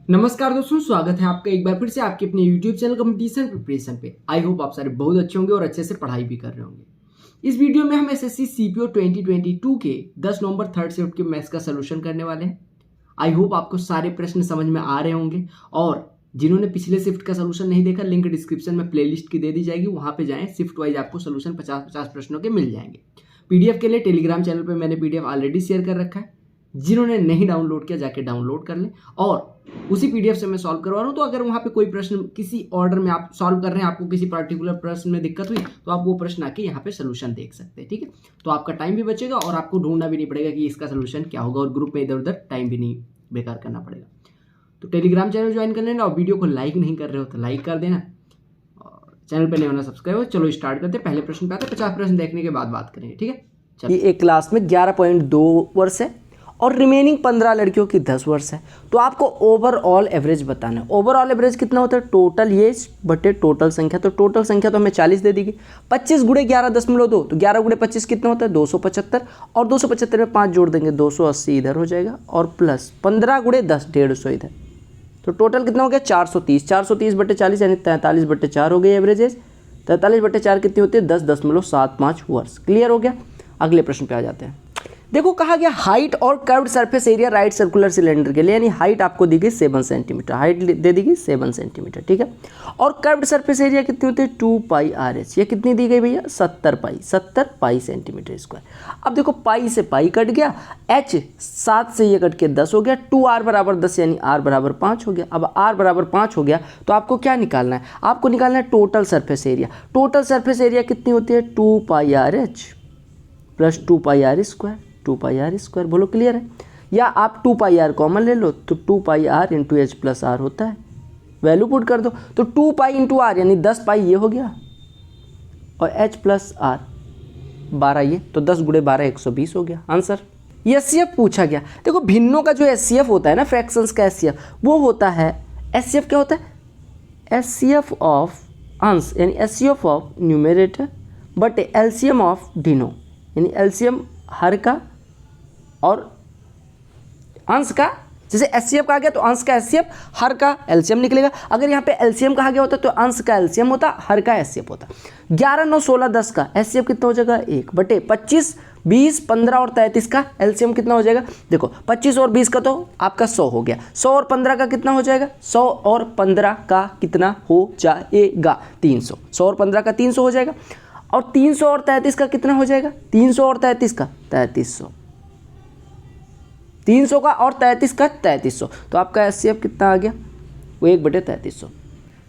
नमस्कार दोस्तों, स्वागत है आपका एक बार फिर से आपके अपने YouTube चैनल कंपटीशन प्रिपरेशन पे। आई होप आप सारे बहुत अच्छे होंगे और अच्छे से पढ़ाई भी कर रहे होंगे। इस वीडियो में हम एसएससी सीपीओ 2022 के 10 नवंबर थर्ड शिफ्ट के मैथ्स का सलूशन करने वाले हैं। आई होप आपको सारे प्रश्न समझ में आ रहे होंगे और जिन्होंने पिछले शिफ्ट का सलूशन नहीं देखा, लिंक डिस्क्रिप्शन में प्लेलिस्ट की दे दी जाएगी, वहां पे जाएं। शिफ्ट वाइज आपको सलूशन 50-50 प्रश्नों के मिल जाएंगे। पीडीएफ के लिए टेलीग्राम चैनल पे मैंने पीडीएफ ऑलरेडी शेयर कर रखा है। जिन्होंने नहीं डाउनलोड किया जाके डाउनलोड कर लें और उसी पीडीएफ से मैं सॉल्व करवा रहा हूँ। तो अगर वहाँ पे कोई प्रश्न किसी ऑर्डर में आप सॉल्व कर रहे हैं, आपको किसी पर्टिकुलर प्रश्न में दिक्कत हुई, तो आप वो प्रश्न आके यहाँ पे सोल्यूशन देख सकते हैं। ठीक है, तो आपका टाइम भी बचेगा और आपको ढूंढना भी नहीं पड़ेगा कि इसका सोल्यूशन क्या होगा, और ग्रुप में इधर उधर टाइम भी नहीं बेकार करना पड़ेगा। तो टेलीग्राम चैनल ज्वाइन कर लेना और वीडियो को लाइक नहीं कर रहे हो तो लाइक कर देना और चैनल पर नहीं होना सब्सक्राइब हो। चलो स्टार्ट करते हैं। पहले प्रश्न पे आते हैं, 50 प्रश्न देखने के बाद बात करेंगे। ठीक है, ये एक क्लास में 11.2 वर्ष है और रिमेनिंग 15 लड़कियों की 10 वर्ष है। तो आपको ओवरऑल एवरेज बताना है। ओवरऑल एवरेज कितना होता है? टोटल एज बटे टोटल संख्या। तो टोटल संख्या तो हमें 40 दे देगी। 25 गुणे 11.2, तो 11 गुणे 25 कितना होता है? 275, और 275 में 5 जोड़ देंगे, 280 इधर हो जाएगा, और प्लस 15 गुणे 10, 150 इधर। तो टोटल कितना हो गया? 430। 430 बटे 40 यानी 43 बटे 4 हो गई एवरेज एज। 43 बटे 4 कितनी होती है? 10.75 वर्ष। क्लियर हो गया। अगले प्रश्न पे आ जाते हैं। देखो, कहा गया हाइट और curved surface area right circular cylinder के लिए, यानी हाइट आपको दी गई 7 सेंटीमीटर, हाइट दे दी गई 7 सेंटीमीटर। ठीक है, और कर्व्ड सरफेस एरिया कितनी होती है? 2 पाई आर एच। ये कितनी दी गई भैया? 70 पाई सेंटीमीटर स्क्वायर। अब देखो, पाई से पाई कट गया, एच 7 से ये कट के 10 हो गया, 2r बराबर 10 यानी r बराबर 5 हो गया। अब r बराबर 5 हो गया तो आपको क्या निकालना है? आपको निकालना है total surface area. Total surface area कितनी होती है? 2 pi r h plus 2 pi r square. 2 pi r square, बोलो क्लियर है? या आप 2 पाई आर कॉमन ले लो तो 2 pi r into h plus r होता है। वैल्यू पुट कर दो तो 2 पाई इंटू आर यानी 10 पाई ये हो गया, और एच प्लस आर 12 ये, तो 10 गुणे 12 120 हो गया आंसर। एचसीएफ पूछा गया। देखो, भिन्नों का जो एचसीएफ होता है ना, फ्रैक्शंस का एचसीएफ, वो होता है, एचसीएफ क्या होता है? एचसीएफ ऑफ अंश यानी HCF of numerator but LCM of Dino, यानी एलसीएम हर का और अंश का। जैसे एचसीएफ कहा गया तो अंश का एचसीएफ, हर का एलसीएम निकलेगा। अगर यहाँ पे एलसीएम कहा गया होता तो अंश का एलसीएम होता, हर का एचसीएफ होता। 11, 9, 16, 10 का एचसीएफ कितना हो जाएगा? 1 बटे 25, 20, 15 और 33 का एलसीएम कितना हो जाएगा? देखो, 25 और 20 का तो आपका 100 हो गया। 100 और 15 का कितना हो जाएगा? 100 और 15 का कितना हो जाएगा? 300। 100 और 15 का 300 हो जाएगा। और 300 और 33 का कितना हो जाएगा? 300 और 33 का 3300। 300 का और 33 का 3300। तो आपका एचसीएफ कितना आ गया? वो 1 बटे 3300।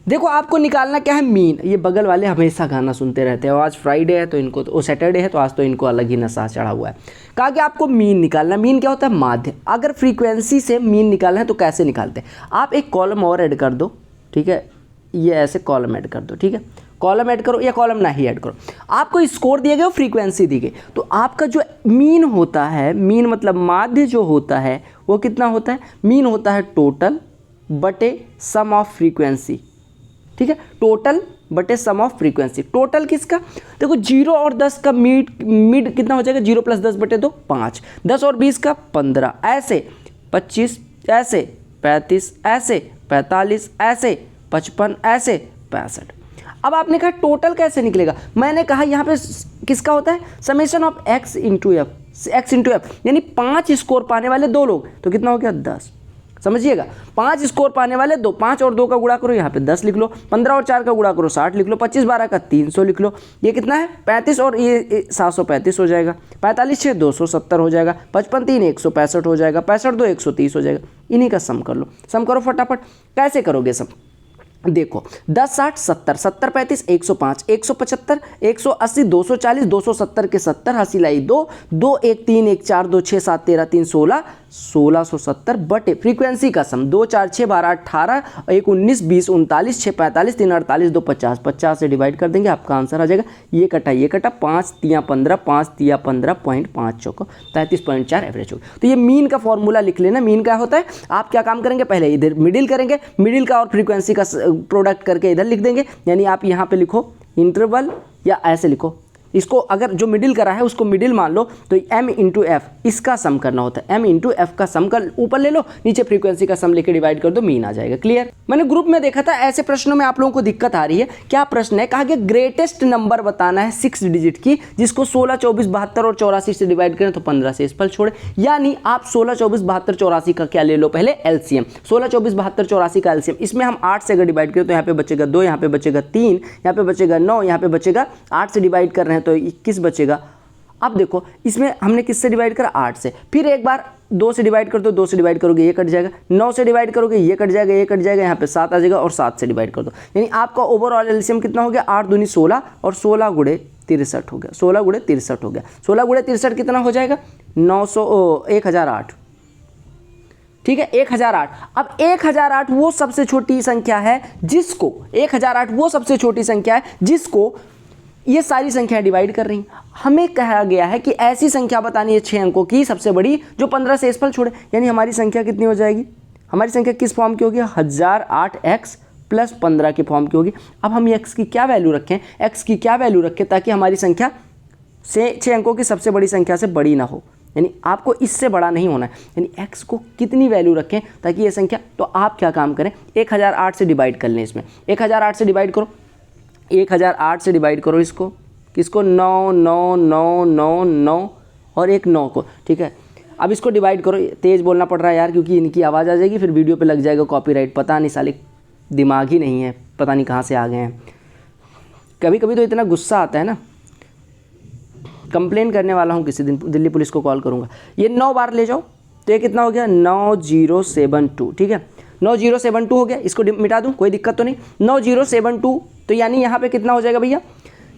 देखो, आपको निकालना क्या है? मीन। ये बगल वाले हमेशा गाना सुनते रहते हैं, और आज फ्राइडे है तो इनको, तो सैटरडे है तो आज तो इनको अलग ही नशा चढ़ा हुआ है। कहा कि आपको मीन निकालना। मीन क्या होता है? माध्य। अगर फ्रीक्वेंसी से मीन निकालना है तो कैसे निकालते हैं? आप एक कॉलम और ऐड कर दो। ठीक है, ये ऐसे कॉलम ऐड कर दो। ठीक है, कॉलम ऐड करो या कॉलम ना ही ऐड करो। आपको स्कोर दिया गया, फ्रीक्वेंसी दी गई, तो आपका जो मीन होता है, मीन मतलब माध्य जो होता है वो कितना होता है? मीन होता है टोटल बटे सम ऑफ फ्रीक्वेंसी। ठीक है, टोटल बटे सम ऑफ फ्रीक्वेंसी। टोटल किसका? देखो, 0 और 10 का मिड कितना हो जाएगा? 0 + 10 बटे 2 5। 10 और 20 का 15, ऐसे 25, ऐसे 35, ऐसे 45, ऐसे 55, ऐसे 65। अब आपने कहा टोटल कैसे निकलेगा? मैंने कहा यहाँ पे किसका होता है? Summation of x into F. x into F यानी 5 स्कोर पाने वाले 2 लोग, तो कितना हो गया? 10। समझिएगा, 5 स्कोर पाने वाले 2, 5 और 2 का गुणा करो, यहाँ पे 10 लिख लो। 15 और 4 का गुणा करो, 60 लिख लो। 25, 12 का 300 लिख लो। ये कितना है? 35, और ये 735 हो जाएगा। 45, 6, 270 हो जाएगा। 55, 3, 165 हो जाएगा। 65, 2, 130 हो जाएगा। इन्हीं का सम कर लो। सम करो फटाफट। कैसे करोगे सम? देखो, 10, 60, 70, 70, 35, 105, 175, 180, 240, 270 के 70, हासिल आई 2, 2, 1, 3, 1, 4, 2, 6, 7, 13, 3, 16, 1670 बटे फ्रीक्वेंसी का सम 2, 4, 6, 12, 18, 1, 19, 20, 39, 6, 45, 3, 48, 2, 50, 50 से डिवाइड कर देंगे, आपका आंसर आ जाएगा। ये कटा 5, 3, 15, 5, 3, 15.5 चौको 33.4 एवरेज होगा। तो ये मीन का फॉर्मूला लिख लेना। मीन क्या होता है? आप क्या काम करेंगे? पहले इधर मिडिल करेंगे, मिडिल का और फ्रीक्वेंसी का प्रोडक्ट करके इधर लिख देंगे। यानी आप यहाँ पे लिखो इंटरवल, या ऐसे लिखो इसको अगर जो मिडिल करा है उसको मिडिल मान लो, तो m इंटू एफ इसका सम करना होता है। m इंटू एफ का सम कर ऊपर ले लो, नीचे फ्रीक्वेंसी का सम लेके डिवाइड कर दो, मीन आ जाएगा। क्लियर। मैंने ग्रुप में देखा था ऐसे प्रश्नों में आप लोगों को दिक्कत आ रही है। क्या प्रश्न है, कहा कि ग्रेटेस्ट नंबर बताना है 6 डिजिट की, जिसको 16, 24, 72 और 84 से डिवाइड करें तो 15 से स्पेल छोड़े। यानी आप 16, 24, 72, 84 का क्या ले लो पहले, एलसीएम। 16, 24, 72, 84 का एलसीएम, इसमें हम 8 से अगर डिवाइड करें तो यहाँ पे बचेगा 2, यहाँ पे बचेगा 3, यहाँ पे बचेगा 9, यहाँ पे बचेगा 8 से डिवाइड कर रहे हैं तो 21 बचेगा। अब देखो इसमें हमने किससे डिवाइड करा, 8 से। फिर एक बार 2 से डिवाइड कर दो, 2 से डिवाइड करोगे ये कट जाएगा, 9 से डिवाइड करोगे ये कट जाएगा, ये कट जाएगा, यहाँ पे 7 आ जाएगा और 7 से डिवाइड कर दो। यानी आपका ओवरऑल एलसीएम कितना हो गया, 8 दूनी 16 और 16 गुणे 63 हो गया, 16 गुणे 63 हो गया। 16 गुणे 63 कितना हो जाएगा, 1008। ठीक है, 1008। अब 1008 वो सबसे छोटी संख्या है जिसको 1008 वो सबसे छोटी संख्या है जिसको ये सारी संख्या डिवाइड कर रही हैं। हमें कहा गया है कि ऐसी संख्या बतानी है 6 अंकों की सबसे बड़ी जो 15 से स्पेल छोड़े। यानी हमारी संख्या कितनी हो जाएगी, हमारी संख्या किस फॉर्म की होगी, 1008x प्लस 15 के फॉर्म की होगी। अब हम x की क्या वैल्यू रखें, x की क्या वैल्यू रखें ताकि हमारी संख्या से 6 अंकों की सबसे बड़ी संख्या से बड़ी ना हो। यानी आपको इससे बड़ा नहीं होना है। यानी x को कितनी वैल्यू रखें ताकि ये संख्या, तो आप क्या काम करें, 1008 से डिवाइड कर लें। इसमें 1008 से डिवाइड करो, 1008 से डिवाइड करो इसको, किसको, 9, 9, 9, 9, 9 और एक 9 को। ठीक है, अब इसको डिवाइड करो। तेज़ बोलना पड़ रहा है यार क्योंकि इनकी आवाज़ आ जाएगी, फिर वीडियो पे लग जाएगा कॉपीराइट। पता नहीं साले दिमाग ही नहीं है, पता नहीं कहाँ से आ गए हैं। कभी कभी तो इतना गुस्सा आता है ना, कंप्लेन करने वाला हूँ, किसी दिन दिल्ली पुलिस को कॉल करूँगा। ये 9 बार ले जाओ तो ये कितना हो गया, 9072। ठीक है, 9072 हो गया। इसको मिटा दूँ, कोई दिक्कत तो नहीं। 9072 तो यानी यहाँ पे कितना हो जाएगा भैया,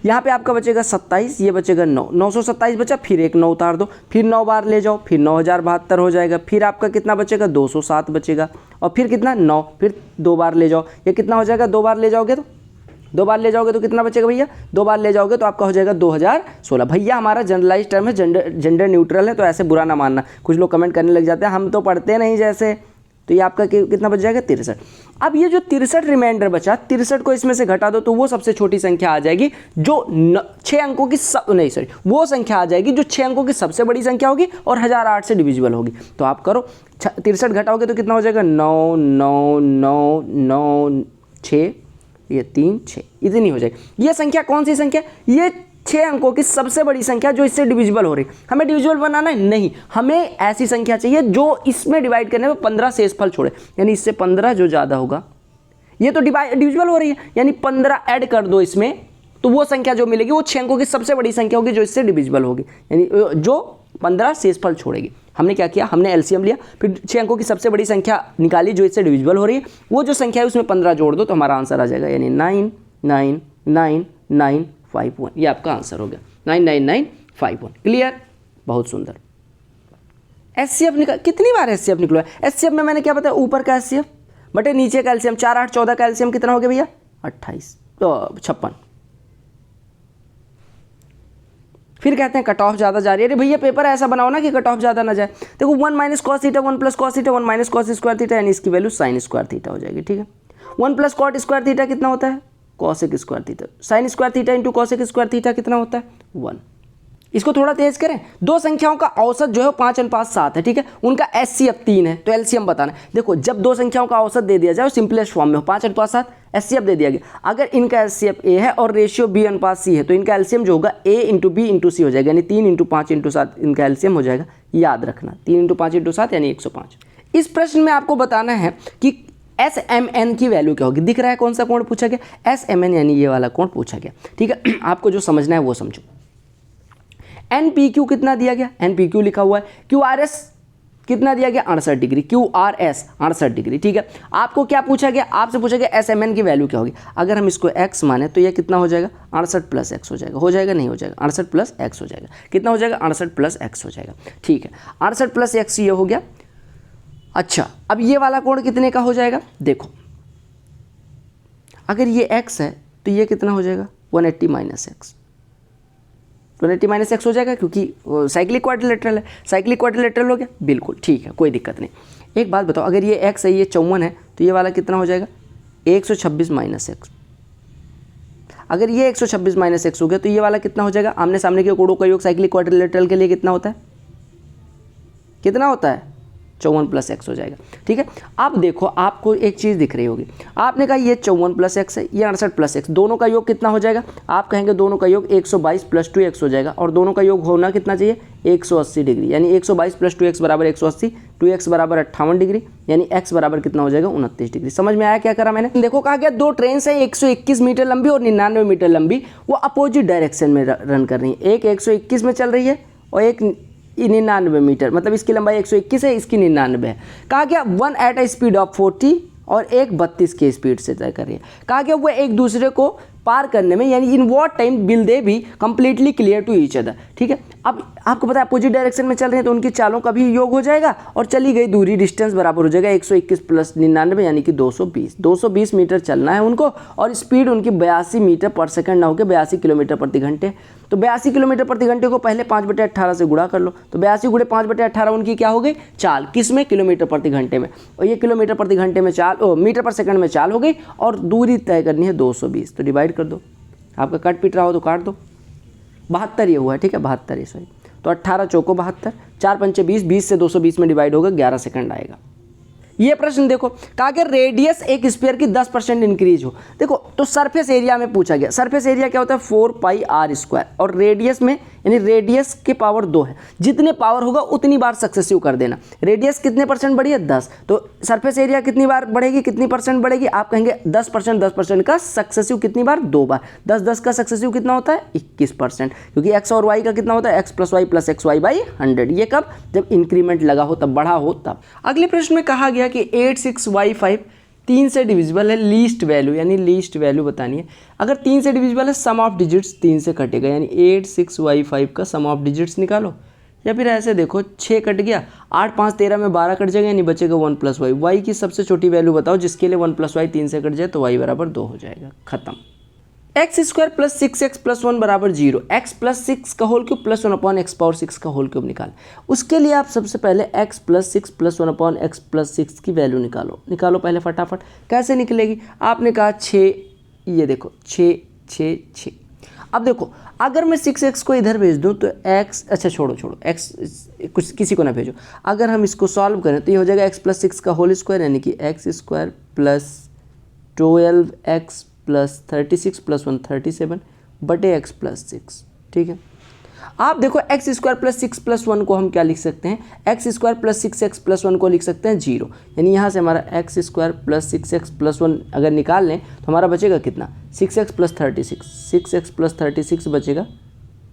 यहाँ पे आपका बचेगा 27, ये बचेगा 9, 927 बचा, फिर एक 9 उतार दो, फिर 9 बार ले जाओ, फिर 9072 हो जाएगा। फिर आपका कितना बचेगा, 207 बचेगा, और फिर कितना 9, फिर 2 बार ले जाओ, ये कितना हो जाएगा, 2 बार ले जाओगे तो 2 बार ले जाओगे तो कितना बचेगा भैया, 2 बार ले जाओगे तो आपका हो जाएगा 2016। भैया हमारा जनरलाइज टर्म है, जेंडर न्यूट्रल है, तो ऐसे बुरा ना मानना। कुछ लोग कमेंट करने लग जाते हैं हम तो पढ़ते नहीं जैसे, तो ये आपका कितना बच जाएगा, 63। अब ये जो 63 रिमाइंडर बचा, 63 को इसमें से घटा दो तो वो सबसे छोटी संख्या आ जाएगी जो 6 अंकों की वो संख्या आ जाएगी जो 6 अंकों की सबसे बड़ी संख्या होगी और 1008 से डिविजिबल होगी। तो आप करो, 63 घटाओगे तो कितना हो जाएगा, 9, 9, 9, 9, 6, ये 3, 6, इतनी हो जाएगी। ये संख्या कौन सी संख्या, ये 6 अंकों की सबसे बड़ी संख्या जो इससे डिविजिबल हो रही। हमें डिविजिबल बनाना है नहीं, हमें ऐसी संख्या चाहिए जो इसमें डिवाइड करने में 15 से स्पेल छोड़े। यानी इससे 15 जो ज़्यादा होगा, ये तो डिविजिबल हो रही है, यानी 15 ऐड कर दो इसमें, तो वो संख्या जो मिलेगी वो 6 अंकों की सबसे बड़ी संख्या होगी जो इससे डिविजिबल होगी, यानी जो 15 से स्पेल छोड़ेगी। हमने क्या किया, हमने एलसीएम लिया, फिर 6 अंकों की सबसे बड़ी संख्या निकाली जो इससे डिविजिबल हो रही है, वो जो संख्या है उसमें 15 जोड़ दो तो हमारा आंसर आ जाएगा, यानी 99991। ये आपका आंसर हो गया, 99951। क्लियर, बहुत सुंदर। एचसीएफ निकल, कितनी बार एचसीएफ निकला है। एचसीएफ में मैंने क्या बताया, ऊपर का एचसीएफ बटे नीचे का एलसीएम। 4, 8, 14 का एलसीएम कितना हो गया भैया, 28, तो 56। फिर कहते हैं कट ऑफ ज़्यादा जा रही है। अरे भैया पेपर ऐसा बनाओ ना कि कट ऑफ ज़्यादा ना जाए। देखो 1 minus cos theta, 1 plus cos theta, 1 minus cos square theta, यानी इसकी वैल्यू साइन स्क्वायर थीटा हो जाएगी। ठीक है, 1 प्लस कॉट स्क्वायर थीटा कितना होता है, cosec square theta. Sine square theta into cosec square theta कितना होता है, 1। इसको थोड़ा तेज करें, दो संख्याओं का औसत जो है 5:7 है। ठीक है, उनका एचसीएफ 3 है, तो एलसीएम बताना है। देखो जब दो संख्याओं का औसत दे दिया जाए सिंपलेस्ट फॉर्म में हो, 5:7 एचसीएफ दे दिया गया। अगर इनका एचसीएफ ए है और रेशियो B/C है तो इनका एलसीएम जो होगा A × B × C हो जाएगा, यानी 3 × 5 × 7 इनका एलसीएम हो जाएगा। याद रखना 3 × 5 × 7 यानी 105। इस प्रश्न में आपको बताना है कि SMN की वैल्यू क्या होगी। दिख रहा है कौन सा कोण पूछा गया, SMN यानी ये वाला कोण पूछा गया। ठीक है, आपको जो समझना है वो समझो। NPQ कितना दिया गया, NPQ लिखा हुआ है। QRS कितना दिया गया, 68 डिग्री। QRS 68 degree. ठीक है, आपको क्या पूछा गया, आपसे पूछा गया SMN की वैल्यू क्या होगी। अगर हम इसको x माने तो ये कितना हो जाएगा, 68 + x हो जाएगा। हो जाएगा, नहीं हो जाएगा, 68 + x हो जाएगा। कितना हो जाएगा, 68 + x हो जाएगा। ठीक है, 68 + x ये हो गया। अच्छा, अब ये वाला कोण कितने का हो जाएगा, देखो अगर ये x है तो ये कितना हो जाएगा, 180 - x। 180 - x हो जाएगा क्योंकि साइक्लिक क्वाड्रिलेटरल है। साइक्लिक क्वाड्रिलेटरल हो गया, बिल्कुल ठीक है, कोई दिक्कत नहीं। एक बात बताओ, अगर ये x है, ये 54 है, तो ये वाला कितना हो जाएगा, 126 - x। अगर ये 126 माइनस एक्स हो गया तो ये वाला कितना हो जाएगा, आमने सामने के कोणों का योग साइक्लिक क्वाड्रिलेटरल के लिए कितना होता है, कितना होता है 54 प्लस एक्स हो जाएगा। ठीक है, अब देखो आपको एक चीज़ दिख रही होगी, आपने कहा ये 54 प्लस एक्स है, ये 68 प्लस एक्स, दोनों का योग कितना हो जाएगा, आप कहेंगे दोनों का योग 122 प्लस 2x हो जाएगा, और दोनों का योग होना कितना चाहिए 180 डिग्री, यानी 122 प्लस 2x बराबर 180, 2x बराबर 58 डिग्री, यानी x बराबर कितना हो जाएगा 29 डिग्री। समझ में आया क्या करा मैंने? देखो कहा गया दो ट्रेन है 121 मीटर लंबी और 99 मीटर लंबी, वो अपोजिट डायरेक्शन में रन कर रही है, एक 121 में चल रही है और एक 99 मीटर, मतलब इसकी लंबाई 121 है, इसकी 99 है। कहा गया one at a speed of 40 और एक 32 की स्पीड से तय कर रही है। कहा गया वो एक दूसरे को पार करने में, यानी in what time will they be completely clear to each other. ठीक है, अब आपको पता है अपोजिट डायरेक्शन में चल रहे हैं तो उनकी चालों का भी योग हो जाएगा और चली गई दूरी डिस्टेंस बराबर हो जाएगा 121 प्लस 99 यानी कि 220 मीटर चलना है उनको, और स्पीड उनकी 82 मीटर पर सेकंड ना होकर 82 किलोमीटर प्रति घंटे। तो 82 किलोमीटर प्रति घंटे को पहले 5/18 से गुणा कर लो, तो 82 गुणे 5/18 उनकी क्या हो गई चाल, किस में, किलोमीटर प्रति घंटे में, और ये किलोमीटर प्रति घंटे में चाल, मीटर पर सेकंड में चाल हो गई, और दूरी तय करनी है 220, तो डिवाइड कर दो, आपका कट पिट रहा हो तो काट दो, 72 ये हुआ है। ठीक है, 72 ये सही, तो 18 चौको 72, 4 पंचे 20, 20 से 220 में डिवाइड होगा, 11 सेकंड आएगा। ये प्रश्न देखो, कहा गया रेडियस एक स्फीयर की 10% इंक्रीज हो। देखो तो सरफेस एरिया में पूछा गया, सरफेस एरिया क्या होता है 4πr², और रेडियस में यानी रेडियस की पावर 2 है, जितने पावर होगा उतनी बार सक्सेसिव कर देना। रेडियस कितने परसेंट बढ़ी है 10, तो सरफेस एरिया कितनी बार बढ़ेगी, कितनी परसेंट बढ़ेगी, आप कहेंगे 10%, 10% का सक्सेसिव कितनी बार, 2 बार, 10 का सक्सेसिव कितना होता है 21%, क्योंकि x और y का कितना होता है x + y + xy/100। ये कब, जब इंक्रीमेंट लगा हो, तब बढ़ा हो तब। अगले प्रश्न में कहा गया कि 86y5 3 से डिविजिबल है, लीस्ट वैल्यू यानी लीस्ट वैल्यू बतानी है। अगर 3 से डिविजिबल है, सम ऑफ डिजिट्स 3 से कटेगा, यानी 86y5 का सम ऑफ डिजिट्स निकालो, या फिर ऐसे देखो 6 कट गया, 8 5 13 में 12 कट जाएगा, यानी बचेगा 1 + y। y की सबसे छोटी वैल्यू बताओ जिसके लिए 1 + y 3 से कट जाए, तो y बराबर 2 हो जाएगा, खत्म। x² + 6x + 1 बराबर 0, x + 6 का होल क्यूब + 1/x⁴ का होल क्यूब निकाल। उसके लिए आप सबसे पहले x + 6 + 1/x+6 की वैल्यू निकालो पहले फटाफट। कैसे निकलेगी, आपने कहा 6, ये देखो 6 6 6। अब देखो अगर मैं 6x को इधर भेज दूं तो x, अच्छा छोड़ो x कुछ किसी को ना भेजो, अगर हम इसको सॉल्व करें तो ये हो जाएगा x + 6 का होल स्क्वायर, यानी कि x² + 12x + 36 + 1 37 बटे x + 6। ठीक है, आप देखो x² + 6 + 1 को हम क्या लिख सकते हैं, x² + 6x + 1 को लिख सकते हैं 0, यानी यहाँ से हमारा x² + 6x + 1 अगर निकाल लें तो हमारा बचेगा कितना 6x + 36, 6x + 36 बचेगा,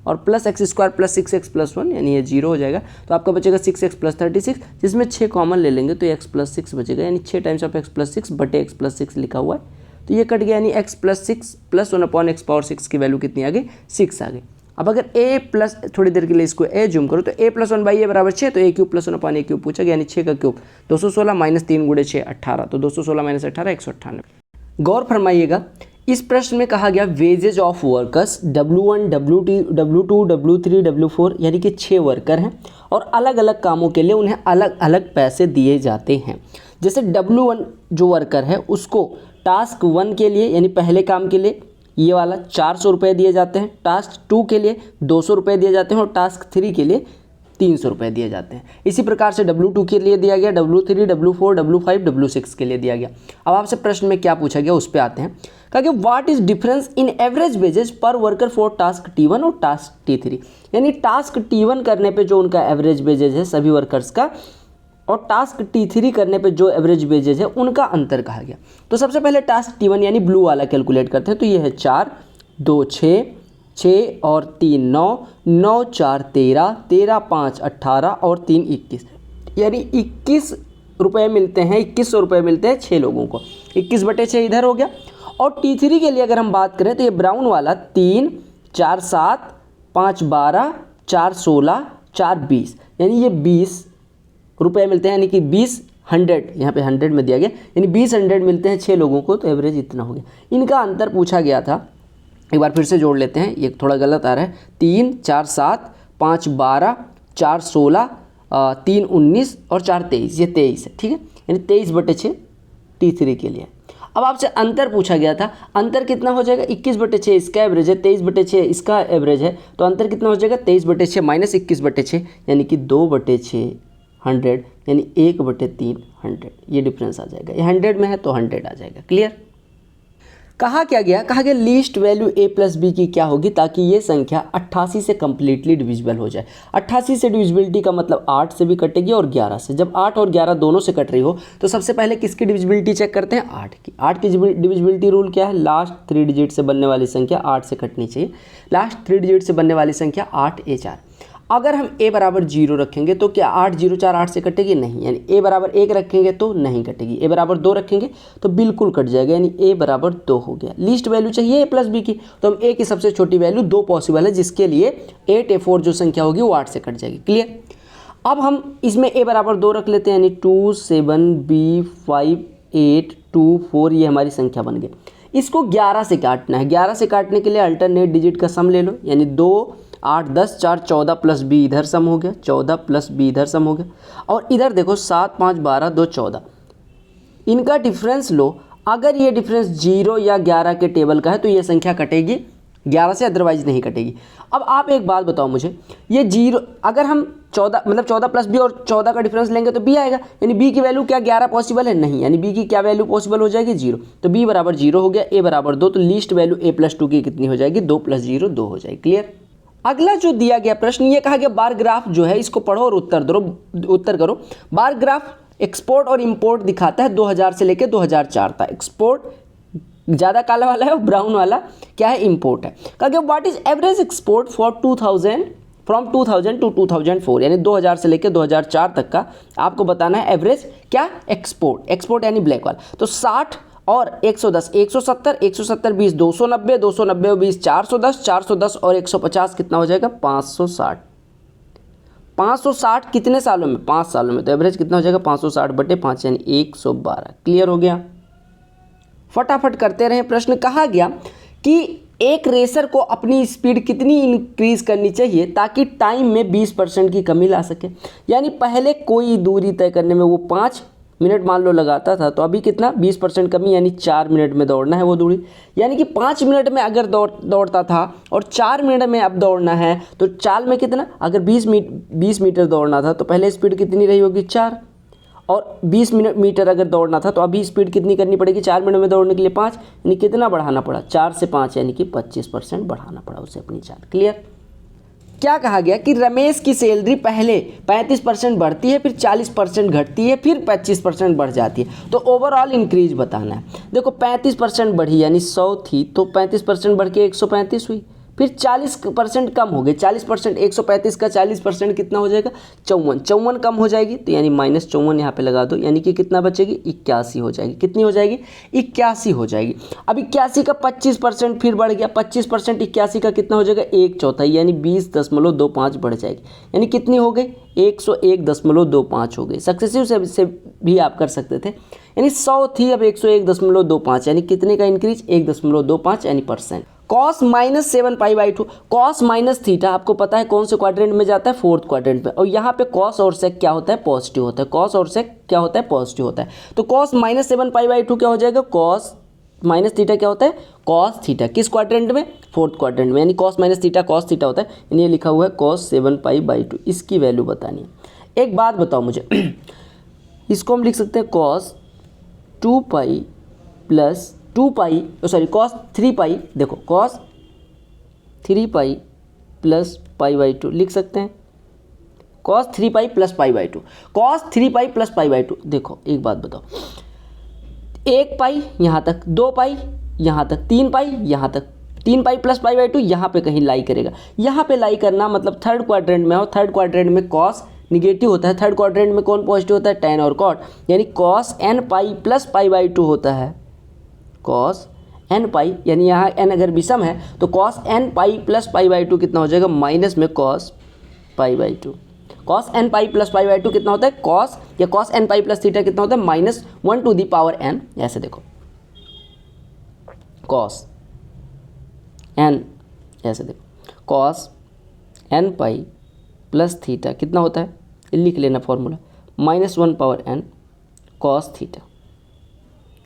और प्लस x² + 6x + 1 यानी ये 0 हो जाएगा, तो आपका बचेगा 6x + 36, जिसमें 6 कॉमन ले लेंगे तो x + 6 बचेगा, यानी 6 टाइम्स ऑफ x + 6 बटे x + 6 लिखा हुआ है, तो ये कट गया, यानी x + 6 + 1/x⁴ की वैल्यू कितनी आ गई 6 आ गई। अब अगर a प्लस, थोड़ी देर के लिए इसको a जूम करो तो a + 1/a बराबर 6, तो a³ + 1/a³ पूछा गया, यानी 6 का क्यूब 216 - 3 × 6 18, तो 216 - 18 198। गौर फरमाइएगा, इस प्रश्न में कहा गया wages of workers W1 W2 W3 W4 यानी कि 6 वर्कर हैं और अलग अलग कामों के लिए उन्हें अलग अलग पैसे दिए जाते हैं। जैसे W1 जो वर्कर है उसको टास्क 1 के लिए यानी पहले काम के लिए ये वाला 400 रुपये दिए जाते हैं, टास्क 2 के लिए 200 रुपये दिए जाते हैं और टास्क 3 के लिए 300 रुपये दिए जाते हैं। इसी प्रकार से W2 के लिए दिया गया, W3 W4 W5 W6 के लिए दिया गया। अब आपसे प्रश्न में क्या पूछा गया उस पर आते हैं। कहा कि what is difference in average wages per worker for task T1 और टास्क T3, यानी टास्क T1 करने पे जो उनका एवरेज वेजेज है सभी वर्कर्स का, और टास्क T3 करने पे जो एवरेज वेजेज है उनका अंतर कहा गया। तो सबसे पहले टास्क T1 यानी ब्लू वाला कैलकुलेट करते हैं, तो ये है 4 2 6 6 और 3 9 9 4 13 13 5 18 और 3 21, यानी 21 रुपये मिलते हैं, 2100 रुपये मिलते हैं 6 लोगों को। 21/6 इधर हो गया। और T3 के लिए अगर हम बात करें तो ये ब्राउन वाला 3 4 7 5 12 4 16 4 20, यानी ये 20 रुपये मिलते हैं, यानी कि 20 यहाँ पे 100 में दिया गया, यानी 20 मिलते हैं 6 लोगों को, तो एवरेज इतना हो गया। इनका अंतर पूछा गया था, एक बार फिर से जोड़ लेते हैं, ये थोड़ा गलत आ रहा है। 3 4 7 5 12 4 16 3 19 और 4 23, ये 23 है। ठीक है, यानी 23/6 T3 के लिए। अब आपसे अंतर पूछा गया था, अंतर कितना हो जाएगा, 21/6 इसका एवरेज है, 23/6 इसका एवरेज है, तो अंतर कितना हो जाएगा 23/6 माइनस 21/6 यानी कि 2/6 100 यानी 1/3 100, ये डिफरेंस आ जाएगा। ये 100 में है तो 100 आ जाएगा। क्लियर। कहा गया least value a plus B की क्या होगी ताकि ये संख्या 88 से कंप्लीटली डिविजिबल हो जाए। 88 से डिविजिबिलिटी का मतलब 8 से भी कटेगी और 11 से। जब 8 और 11 दोनों से कट रही हो तो सबसे पहले किसकी डिविजिबिलिटी चेक करते हैं, 8 की। 8 की डिविजिबिलिटी रूल क्या है, लास्ट 3 डिजिट से बनने वाली संख्या 8 से कटनी चाहिए। लास्ट 3 डिजिट से बनने वाली संख्या 8A4। अगर हम a बराबर 0 रखेंगे तो क्या 8 0 4 8 से कटेगी, नहीं, यानी a बराबर 1 रखेंगे तो नहीं कटेगी। a बराबर 2 रखेंगे तो बिल्कुल कट जाएगा, यानी a बराबर 2 हो गया। लीस्ट वैल्यू चाहिए a प्लस बी की, तो हम a की सबसे छोटी वैल्यू 2 पॉसिबल है, जिसके लिए 8A4 जो संख्या होगी वो 8 से कट जाएगी। क्लियर। अब हम इसमें a बराबर 2 रख लेते हैं, यानी 2 7 b 5 8 2 4 ये हमारी संख्या बन गई। इसको 11 से काटना है। 11 से काटने के लिए अल्टरनेट डिजिट का सम ले लो, यानी 2 8 10 4 14 प्लस बी इधर सम हो गया, 14 प्लस बी इधर सम हो गया, और इधर देखो 7 5 12 2 14, इनका डिफरेंस लो। अगर ये डिफरेंस 0 या 11 के टेबल का है तो ये संख्या कटेगी 11 से, अदरवाइज नहीं कटेगी। अब आप एक बात बताओ मुझे, ये 0 अगर हम 14 मतलब 14 प्लस बी और 14 का डिफरेंस लेंगे तो बी आएगा, यानी बी की वैल्यू क्या 11 पॉसिबल है, नहीं, यानी बी की क्या वैल्यू पॉसिबल हो जाएगी 0, तो बी बराबर 0 हो गया, ए बराबर 2, तो लीस्ट वैल्यू a प्लस 2 की कितनी हो जाएगी, 2 + 0 2 हो जाएगी। क्लियर। अगला जो दिया गया प्रश्न, ये कहा गया बार ग्राफ जो है इसको पढ़ो और उत्तर करो। बार ग्राफ एक्सपोर्ट और इंपोर्ट दिखाता है 2000 से लेकर 2004 तक। एक्सपोर्ट ज़्यादा काला वाला है और ब्राउन वाला क्या है, इंपोर्ट है। कहा गया what is average export for 2000 from 2000 to 2004, यानी 2000 से लेकर 2004 तक का आपको बताना है एवरेज क्या, एक्सपोर्ट यानी ब्लैक वाला। तो 60 और 110 170 170 20 290 290 20 410 410 और 150 कितना हो जाएगा 560। 560 कितने सालों में, 5 सालों में, तो एवरेज कितना हो जाएगा 560/5 यानी 112। क्लियर हो गया। फटाफट करते रहे प्रश्न। कहा गया कि एक रेसर को अपनी स्पीड कितनी इंक्रीज करनी चाहिए ताकि टाइम में 20% की कमी ला सके। यानी पहले कोई दूरी तय करने में वो 5 मिनट मान लो लगाता था, तो अभी कितना 20% कमी, यानी 4 मिनट में दौड़ना है वो दूरी। यानी कि 5 मिनट में अगर दौड़ता था और 4 मिनट में अब दौड़ना है, तो चाल में कितना, अगर 20 मीटर दौड़ना था तो पहले स्पीड कितनी रही होगी 4, और 20 मीटर अगर दौड़ना था तो अभी स्पीड कितनी करनी पड़ेगी, 4 मिनट में दौड़ने के लिए 5, यानी कितना बढ़ाना पड़ा 4 से 5, यानी कि 25% बढ़ाना पड़ा उसे अपनी चाल। क्लियर। क्या कहा गया कि रमेश की सैलरी पहले 35% बढ़ती है, फिर 40% घटती है, फिर 25% बढ़ जाती है, तो ओवरऑल इंक्रीज बताना है। देखो 35% बढ़ी यानी 100 थी, तो 35% बढ़ के 135 हुई, फिर 40% कम हो गए, 40% 135 का 40% कितना हो जाएगा 54 कम हो जाएगी, तो यानी -54 यहाँ पे लगा दो, यानी कि कितना बचेगी 81 हो जाएगी। कितनी हो जाएगी 81 हो जाएगी। अब 81 का 25% फिर बढ़ गया, 25% 81 का कितना हो जाएगा 1/4, यानी 20.25 बढ़ जाएगी, यानी कितनी हो गई 101.25 हो गई। सक्सेसिव से भी आप कर सकते थे, यानी 100 थी अब 101.25, यानी कितने का इंक्रीज 1.25 यानी %। कॉस -7π/2, कॉस माइनस थीटा आपको पता है कौन से क्वाड्रेंट में जाता है, 4th क्वाड्रेंट में, और यहाँ पे कॉस और सेक क्या होता है पॉजिटिव होता है, कॉस और सेक क्या होता है पॉजिटिव होता है। तो कॉस -7π/2 क्या हो जाएगा, कॉस माइनस थीटा क्या होता है कॉस थीटा, किस क्वाड्रेंट में 4th क्वाड्रेंट में, यानी cos minus theta cos theta होता है, यानी ये लिखा हुआ है कॉस 7π/2। इसकी वैल्यू बतानी है। एक बात बताओ मुझे इसको हम लिख सकते हैं कॉस 2π प्लस 2π सॉरी कॉस 3π, देखो कॉस 3π प्लस π/2 लिख सकते हैं, कॉस 3π प्लस π/2, कॉस 3π प्लस π/2। देखो एक बात बताओ, 1π यहाँ तक, 2π यहाँ तक, 3π यहाँ तक, 3π प्लस π/2 यहाँ पे कहीं लाई करेगा। यहाँ पे लाई करना मतलब 3rd क्वाड्रेंट में हो, 3rd क्वाड्रेंट में कॉस निगेटिव होता है, 3rd क्वाड्रेंट में कौन पॉजिटिव होता है tan और cot, यानी cos nπ प्लस π/2 होता है, cos nπ, यानी यहाँ n अगर विषम है तो cos nπ प्लस π/2 कितना हो जाएगा माइनस में cos π/2। cos nπ प्लस π/2 कितना होता है cos या cos nπ प्लस थीटा कितना होता है -1/n। ऐसे देखो cos n, ऐसे देखो cos nπ प्लस थीटा कितना होता है, लिख लेना फॉर्मूला, -1/n cos थीटा,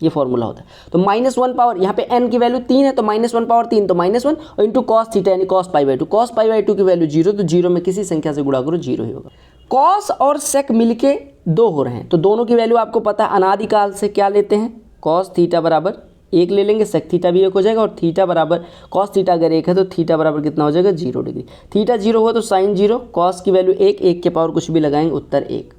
ये फॉर्मूला होता है। तो -1 पावर, यहाँ पे n की वैल्यू 3 है तो -1 पावर 3 तो -1 और इंटू कॉस थीटा यानी cos π/2। cos π/2 की वैल्यू 0, तो 0 में किसी संख्या से गुणा करो 0 ही होगा। कॉस और सेक मिलके 2 हो रहे हैं तो दोनों की वैल्यू आपको पता है अनादिकाल से क्या लेते हैं, cos थीटा बराबर 1 ले लेंगे, सेक थीटा भी 1 हो जाएगा और थीटा बराबर cos थीटा अगर 1 है तो थीटा बराबर कितना हो जाएगा 0 डिग्री। थीटा 0 हुआ तो साइन 0, cos की वैल्यू 1, 1 के पावर कुछ भी लगाएंगे उत्तर 1।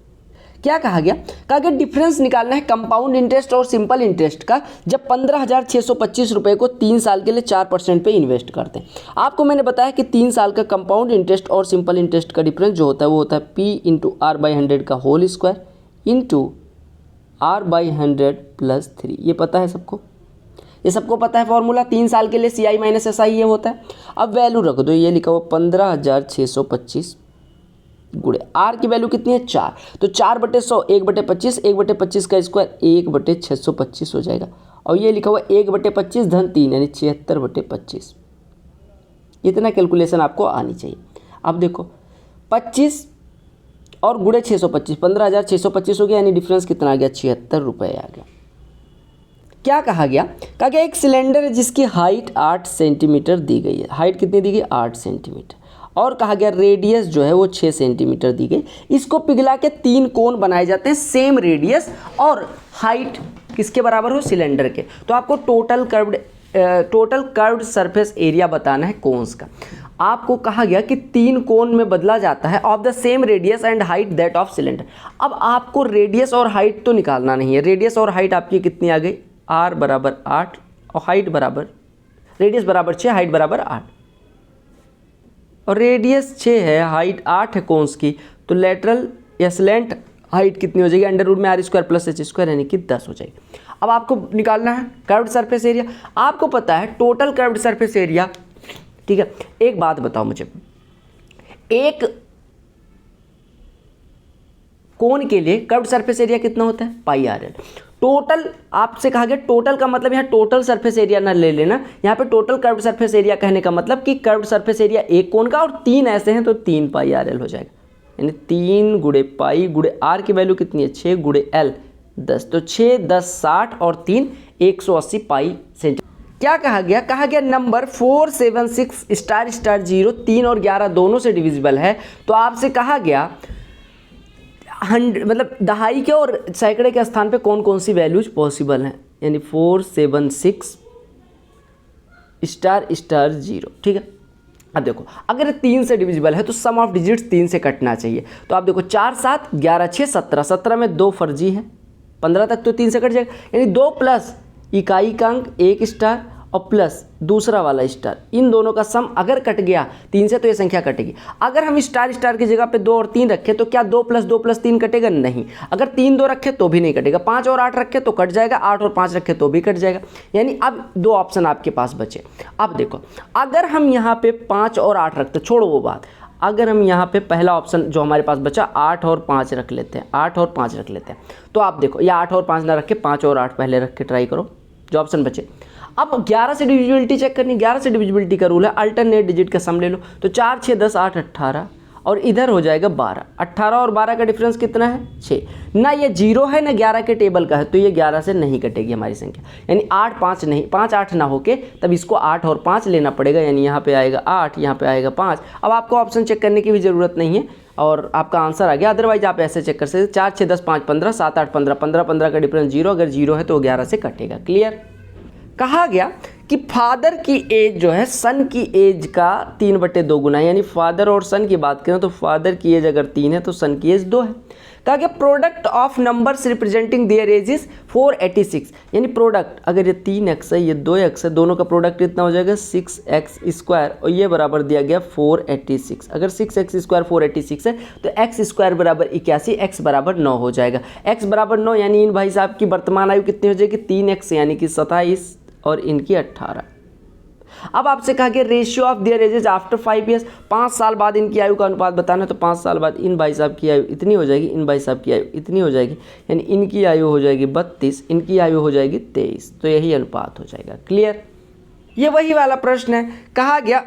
क्या कहा गया डिफरेंस निकालना है कंपाउंड इंटरेस्ट और सिंपल इंटरेस्ट का जब 15,625 रुपये को 3 साल के लिए 4% पे इन्वेस्ट करते हैं। आपको मैंने बताया कि 3 साल का कंपाउंड इंटरेस्ट और सिंपल इंटरेस्ट का डिफरेंस जो होता है वो होता है P इंटू R/100 का होल स्क्वायर इंटू R/100 + 3। ये पता है सबको, ये सबको पता है फॉर्मूला। 3 साल के लिए CI - SI ये होता है। अब वैल्यू रख दो, ये लिखा हुआ 15,625 गुणे आर की वैल्यू कितनी है 4, तो 4/100 1/25, 1/25 का स्क्वायर 1/625 हो जाएगा और ये लिखा हुआ 1/25 धन 3 यानी 76/25। इतना कैलकुलेशन आपको आनी चाहिए। अब देखो 25 और गुणे 625, 15,625 हो गया यानी डिफरेंस कितना आ गया 76 रुपये आ गया। क्या कहा गया एक सिलेंडर है जिसकी हाइट 8 सेंटीमीटर दी गई है। हाइट कितनी दी गई 8 सेंटीमीटर और कहा गया रेडियस जो है वो 6 सेंटीमीटर दी गई। इसको पिघला के 3 कोन बनाए जाते हैं सेम रेडियस और हाइट किसके बराबर हो सिलेंडर के। तो आपको टोटल कर्व्ड सरफेस एरिया बताना है कोन्स का। आपको कहा गया कि 3 कोन में बदला जाता है of the same radius and height that of cylinder. अब आपको रेडियस और हाइट तो निकालना नहीं है। रेडियस और हाइट आपकी कितनी आ गई r बराबर 8 और हाइट बराबर, रेडियस बराबर 6 हाइट बराबर 8 और रेडियस 6 है हाइट 8 है कोन्स की, तो लेटरल या स्लैंट हाइट कितनी हो जाएगी √में r² + h² यानी कि 10 हो जाएगी। अब आपको निकालना है कर्व्ड सरफेस एरिया। आपको पता है टोटल कर्व्ड सरफेस एरिया, ठीक है। एक बात बताओ मुझे, एक कोन के लिए कर्व्ड सरफेस एरिया कितना होता है πr/l। टोटल आपसे कहा गया, टोटल का मतलब यहाँ टोटल सरफेस एरिया ना ले लेना, यहाँ पे टोटल कर्व्ड सरफेस एरिया कहने का मतलब कि कर्व्ड सरफेस एरिया एक कोन का और 3 ऐसे हैं तो 3 πr/l हो जाएगा, यानी 3 गुणे पाई गुणे r की वैल्यू कितनी है 6 गुणे l 10, तो 6 10 60 और 3 180 पाई सेंटीमीटर। क्या कहा गया नंबर 476 0 3 और 11 दोनों से डिविजिबल है। तो आपसे कहा गया 100 मतलब दहाई के और सैकड़े के स्थान पे कौन कौन सी वैल्यूज पॉसिबल हैं, यानी 476 0, ठीक है। अब देखो अगर 3 से डिविजिबल है तो सम ऑफ डिजिट्स 3 से कटना चाहिए। तो आप देखो 4 7 11 6 17, 17 में 2 फर्जी है, 15 तक तो 3 से कट जाएगा, यानी 2 प्लस इकाई का अंक 1 स्टार और प्लस दूसरा वाला स्टार, इन दोनों का सम अगर कट गया 3 से तो ये संख्या कटेगी। अगर हम स्टार स्टार की जगह पे 2 और 3 रखें तो क्या 2 + 2 + 3 कटेगा? नहीं। अगर 3 2 रखे तो भी नहीं कटेगा। 5 और 8 रखे तो कट जाएगा, 8 और 5 रखे तो भी कट जाएगा। यानी अब 2 ऑप्शन आपके पास बचे। अब देखो अगर हम यहाँ पे 5 और 8 रखते, छोड़ो वो बात, अगर हम यहाँ पे पहला ऑप्शन जो हमारे पास बचा 8 और 5 रख लेते हैं, 8 और 5 रख लेते हैं, तो आप देखो या 8 और 5 ना रख के 5 और 8 पहले रख के ट्राई करो जो ऑप्शन बचे। अब 11 से डिविजिबिलिटी चेक करनी, 11 से डिविजिबिलिटी का रूल है अल्टरनेट डिजिट का सम ले लो, तो 4 6 10 8 18 और इधर हो जाएगा 12। 18 और 12 का डिफरेंस कितना है 6। ना ये 0 है ना 11 के टेबल का है, तो ये 11 से नहीं कटेगी हमारी संख्या, यानी 8 5 नहीं, 5 8 ना होके तब इसको 8 और 5 लेना पड़ेगा, यानी यहाँ पे आएगा 8, यहाँ पे आएगा 5। अब आपको ऑप्शन चेक करने की भी ज़रूरत नहीं है और आपका आंसर आ गया। अदरवाइज आप ऐसे चेक कर सकते 4 6 10 5 15 7 8 15, 15 15 का डिफरेंस 0, अगर 0 है तो 11 से कटेगा। क्लियर। कहा गया कि फादर की एज जो है सन की एज का 3/2 गुना, यानी फादर और सन की बात करें तो फादर की एज अगर 3 है तो सन की एज 2 है। कहा गया product of numbers representing their age is 486, यानी प्रोडक्ट अगर ये 3x है ये 2x है, दोनों का प्रोडक्ट कितना हो जाएगा 6x² और ये बराबर दिया गया 486। अगर 6x² 486 है तो x² बराबर 81, x बराबर 9 हो जाएगा। x बराबर 9 यानी इन भाई साहब की वर्तमान आयु कितनी हो जाएगी 3x यानी कि 27 और इनकी 18। अब आपसे कहा कि ratio of their edges after 5 years, 5 साल बाद इनकी आयु का अनुपात बताना है, तो 5 साल बाद इन भाई साहब की आयु इतनी हो जाएगी, इन भाई साहब की आयु इतनी हो जाएगी, यानी इनकी आयु हो जाएगी 32, इनकी आयु हो जाएगी 23, तो यही अनुपात हो जाएगा। क्लियर। ये वही वाला प्रश्न है। कहा गया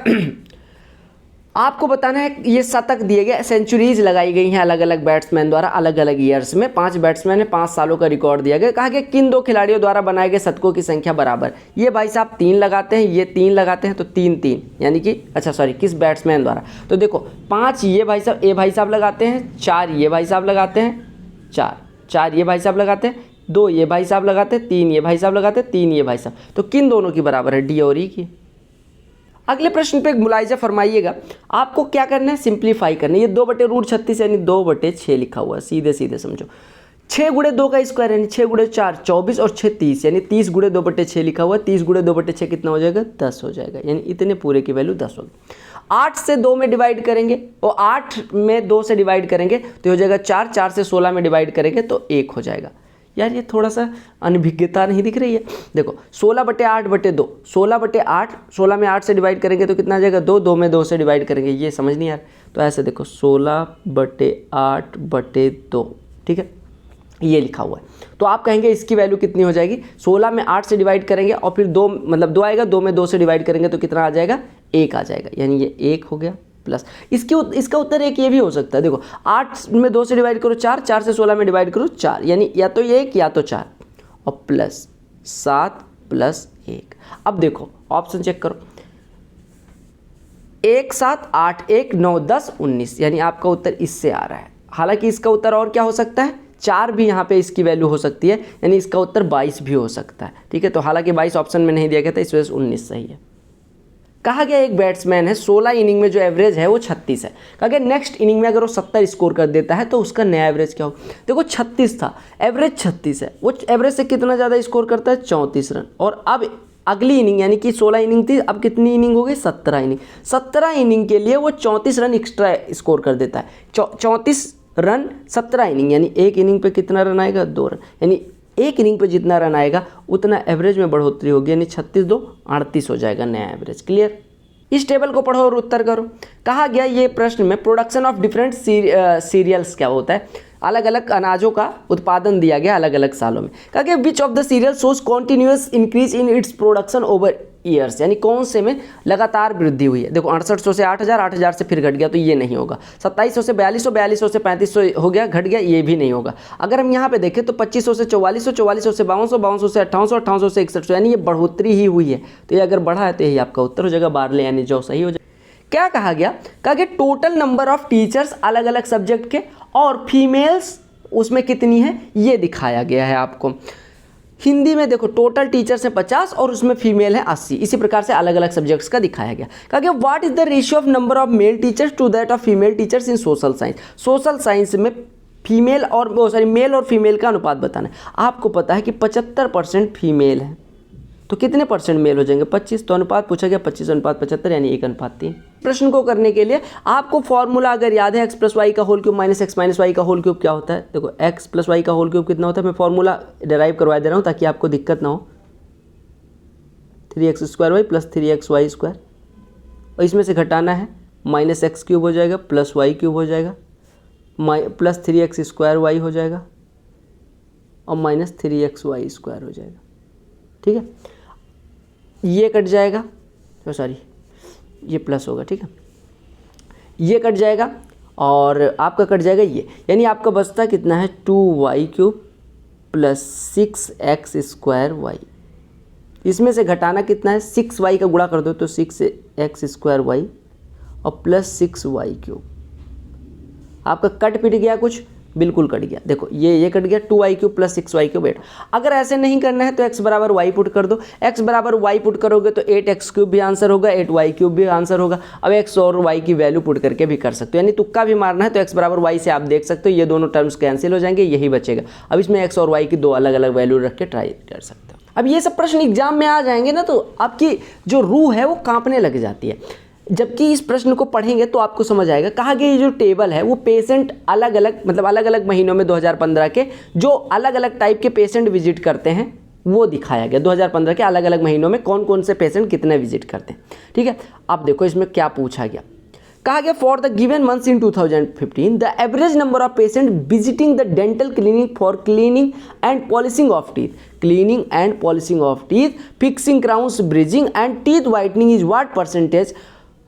आपको बताना है ये शतक दिए गए, सेंचुरीज लगाई गई हैं अलग अलग बैट्समैन द्वारा अलग अलग ईयर्स में। 5 बैट्समैन है, 5 सालों का रिकॉर्ड दिया गया। कहा गया किन 2 खिलाड़ियों द्वारा बनाए गए शतकों की संख्या बराबर। ये भाई साहब 3 लगाते हैं, ये 3 लगाते हैं, तो 3 3 यानी कि अच्छा सॉरी किस बैट्समैन द्वारा। तो देखो 5 ये भाई साहब, ए भाई साहब लगाते हैं, 4 ये भाई साहब लगाते हैं, 4 ये भाई साहब लगाते हैं, 2 ये भाई साहब लगाते हैं, 3 ये भाई साहब लगाते हैं, 3 ये भाई साहब। तो किन दोनों की बराबर है, डी और ई की। अगले प्रश्न पे मुलाहिजा फरमाइएगा। आपको क्या करना है, सिंप्लीफाई करना है। ये 2/√36 यानी 2/6 लिखा हुआ है, सीधे सीधे समझो। 6 गुणे 2 का स्क्वायर यानी 6 गुणे 4 24 और 6 30 यानी 30 गुणे 2/6 लिखा हुआ है। 30 गुणे 2/6 कितना हो जाएगा, 10 हो जाएगा, यानी इतने पूरे की वैल्यू 10 होगी। 8 से 2 में डिवाइड करेंगे और 8 में 2 से डिवाइड करेंगे तो हो जाएगा 4, 4 से 16 में डिवाइड करेंगे तो 1 हो जाएगा। यार ये थोड़ा सा अनभिज्ञता नहीं दिख रही है। देखो 16/8/2, 16/8, 16 में 8 से डिवाइड करेंगे तो कितना आ जाएगा 2, 2 में 2 से डिवाइड करेंगे, ये समझ नहीं यार। तो ऐसे देखो 16/8/2, ठीक है, ये लिखा हुआ है। तो आप कहेंगे इसकी वैल्यू कितनी हो जाएगी, 16 में 8 से डिवाइड करेंगे और फिर 2 मतलब 2 आएगा, 2 में 2 से डिवाइड करेंगे तो कितना आ जाएगा, 1 आ जाएगा, यानी ये 1 हो गया प्लस। इसका उत्तर एक ये भी हो सकता है। देखो 8 में 2 से डिवाइड करो 4, 4 से 16 में डिवाइड करो 4, यानी या तो 1 या तो 4 और प्लस 7 प्लस 1। अब देखो ऑप्शन चेक करो, 1 7 8 1 9 10 19, यानी आपका उत्तर इससे आ रहा है। हालांकि इसका उत्तर और क्या हो सकता है, 4 भी यहाँ पे इसकी वैल्यू हो सकती है, यानी इसका उत्तर 22 भी हो सकता है, ठीक है। तो हालांकि 22 ऑप्शन में नहीं दिया गया था, इस वजह से 19 सही है। कहा गया एक बैट्समैन है 16 इनिंग में जो एवरेज है वो 36 है। कहा गया नेक्स्ट इनिंग में अगर वो 70 स्कोर कर देता है तो उसका नया एवरेज क्या हो। देखो 36 था, एवरेज 36 है, वो एवरेज से कितना ज़्यादा स्कोर करता है, 34 रन। और अब अगली इनिंग यानी कि 16 इनिंग थी, अब कितनी इनिंग हो गई, 17 इनिंग। 17 इनिंग के लिए वो 34 रन एक्स्ट्रा स्कोर कर देता है। 34 रन 17 इनिंग, यानी एक इनिंग पे कितना रन आएगा, 2 रन, यानी एक इनिंग पे जितना रन आएगा उतना एवरेज में बढ़ोतरी होगी, यानी 36 2 38 हो जाएगा नया एवरेज। क्लियर। इस टेबल को पढ़ो और उत्तर करो। कहा गया ये प्रश्न में प्रोडक्शन ऑफ डिफरेंट सीरियल्स क्या होता है, अलग अलग अनाजों का उत्पादन दिया गया अलग अलग सालों में। कहा गया which of the serial shows continuous increase in its production over years, यानी कौन से में लगातार वृद्धि हुई है। देखो 6800 से 8000, 8000 से फिर घट गया तो ये नहीं होगा। 2700 से 4200, 4200 से 3500 हो गया, घट गया, ये भी नहीं होगा। अगर हम यहाँ पे देखें तो 2500 से 4400, 4400 से 5200, 5200 से 5800, 5800 से 6100, यानी ये बढ़ोतरी ही हुई है। तो ये अगर बढ़ा है तो यही आपका उत्तर हो जाएगा, बारले यानी जो सही हो जाएगा। क्या कहा गया, कहा गया टोटल नंबर ऑफ टीचर्स अलग अलग सब्जेक्ट के और फीमेल्स उसमें कितनी है ये दिखाया गया है आपको। हिंदी में देखो टोटल टीचर्स है 50 और उसमें फीमेल है 80, इसी प्रकार से अलग अलग सब्जेक्ट्स का दिखाया गया। कहा गया what is the ratio of number of male teachers to that of female teachers in social science. Social science में फीमेल और मेल और फीमेल का अनुपात बताना है। आपको पता है कि 75% फीमेल है तो कितने परसेंट मेल हो जाएंगे, 25। तो अनुपात पूछा गया 25:75 यानी 1:3। प्रश्न को करने के लिए आपको फॉर्मूला अगर याद है, x + y का होल क्यूब माइनस x माइनस वाई का होल क्यूब क्या होता है। देखो x + y का होल क्यूब कितना होता है, मैं फॉर्मूला डिराइव करवा दे रहा हूँ ताकि आपको दिक्कत ना हो। 3x² y + 3xy², और इसमें से घटाना है -x³ हो जाएगा +y³ हो जाएगा प्लस 3x² y हो जाएगा और -3xy² हो जाएगा, ठीक है। ये कट जाएगा, सॉरी ये प्लस होगा, ठीक है, ये कट जाएगा और आपका कट जाएगा ये, यानी आपका बचता कितना है 2y³ + 6x² y। इसमें से घटाना कितना है, 6y का गुणा कर दो तो 6x² y और प्लस 6y³। आपका कट पिट गया, कुछ बिल्कुल कट गया। देखो ये कट गया, 2y³ + 6y³ 8। अगर ऐसे नहीं करना है तो x = y पुट कर दो। x = y पुट करोगे तो 8x³ भी आंसर होगा, 8y³ भी आंसर होगा। अब x और y की वैल्यू पुट करके भी कर सकते हो, यानी तुक्का भी मारना है तो x = y से आप देख सकते हो, ये दोनों टर्म्स कैंसिल हो जाएंगे, यही बचेगा। अब इसमें x और y की 2 अलग अलग वैल्यू रख के ट्राई कर सकते हो। अब ये सब प्रश्न एग्जाम में आ जाएंगे ना तो आपकी जो रूह है वो कांपने लग जाती है। जबकि इस प्रश्न को पढ़ेंगे तो आपको समझ आएगा। कहा गया ये जो टेबल है वो पेशेंट अलग अलग महीनों में 2015 के जो अलग अलग टाइप के पेशेंट विजिट करते हैं वो दिखाया गया। 2015 के अलग अलग महीनों में कौन कौन से पेशेंट कितने विजिट करते हैं, ठीक है। अब देखो इसमें क्या पूछा गया। कहा गया for the given months in 2015 the average number of patient visiting the dental clinic for cleaning and polishing of teeth, fixing crowns, bridging and teeth whitening is what percentage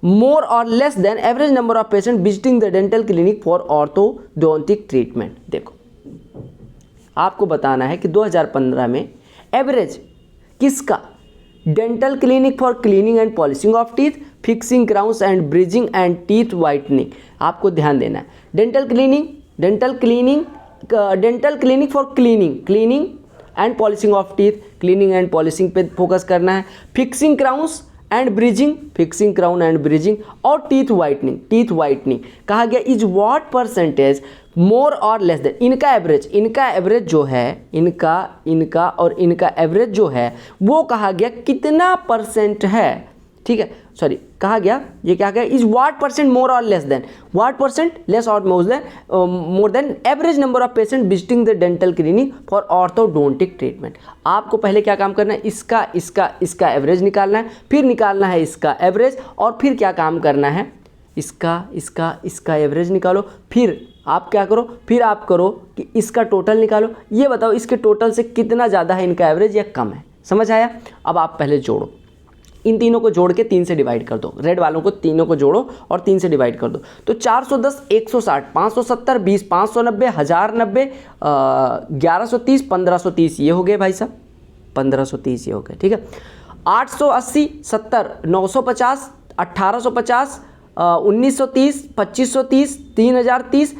more or less than average number of patient visiting the dental clinic for orthodontic treatment। देखो आपको बताना है कि 2015 में average किसका, dental clinic for cleaning and polishing of teeth, fixing crowns and bridging and teeth whitening. आपको ध्यान देना है dental clinic for cleaning and polishing of teeth, cleaning and polishing पे फोकस करना है, fixing crowns and bridging, fixing crown and bridging, और teeth whitening कहा गया इज व्हाट परसेंटेज मोर और लेस देन। इनका एवरेज जो है, इनका और इनका एवरेज जो है वो कहा गया कितना परसेंट है, ठीक है, सॉरी कहा गया, ये क्या कहा, इज व्हाट परसेंट मोर और less than, what percent less और more than average number of patient visiting the dental clinic for orthodontic treatment. आपको पहले क्या काम करना है, इसका एवरेज निकालना है, फिर निकालना है इसका एवरेज, और फिर क्या काम करना है, इसका एवरेज निकालो, फिर आप क्या करो, फिर आप करो कि इसका टोटल निकालो, ये बताओ इसके टोटल से कितना ज़्यादा है इनका एवरेज या कम है। समझ आया? अब आप पहले जोड़ो, इन तीनों को जोड़ के 3 से डिवाइड कर दो, रेड वालों को तीनों को जोड़ो और 3 से डिवाइड कर दो, तो 410, 160, 570, 20, 590, 1090, 1130, 1530 ये हो गए भाई साहब, 1530 ये हो गए, ठीक है। 880, 70, 950, 1850, 1930, 2530, 3030,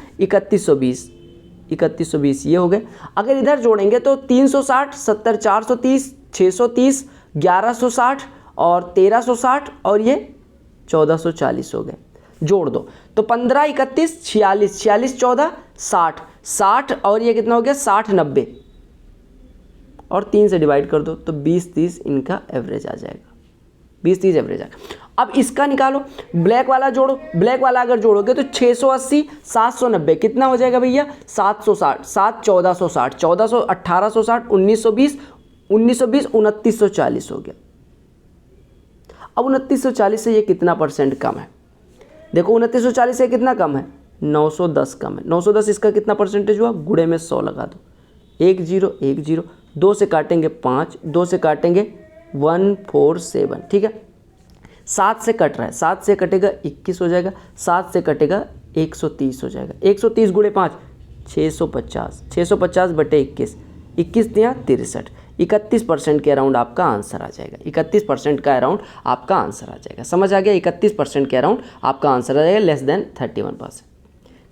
3120 ये हो गए। अगर इधर जोड़ेंगे तो 360, 70, 430, 630, 1160 और 1360 और ये 1440 हो गए। जोड़ दो तो 15, 31, 46, 46, 14, 60 और ये कितना हो गया 60, 90 और 3 से डिवाइड कर दो तो 20, 30 इनका एवरेज आ जाएगा, 20, 30 एवरेज आएगा। अब इसका निकालो, ब्लैक वाला जोड़ो, ब्लैक वाला अगर जोड़ोगे तो 680, 790 कितना हो जाएगा भैया 760, 7, 1460, 1400, 1860, 1920, 2940 हो गया। अब 2940 से ये कितना परसेंट कम है, देखो 2940 से कितना कम है, 910 कम है। 910 इसका कितना परसेंटेज हुआ, गुणे में 100 लगा दो, 1 0 1 0, 2 से काटेंगे 5, 2 से काटेंगे 147, ठीक है। 7 से कट रहा है, 7 से कटेगा 21 हो जाएगा, 7 से कटेगा 130 हो जाएगा, 130 गुणे 5 650, 650 बटे 21, 21 दिया 63, 31% के अराउंड आपका आंसर आ जाएगा, 31% का अराउंड आपका आंसर आ जाएगा। समझ आ गया, 31% के अराउंड आपका आंसर आ जाएगा, लेस देन 31%।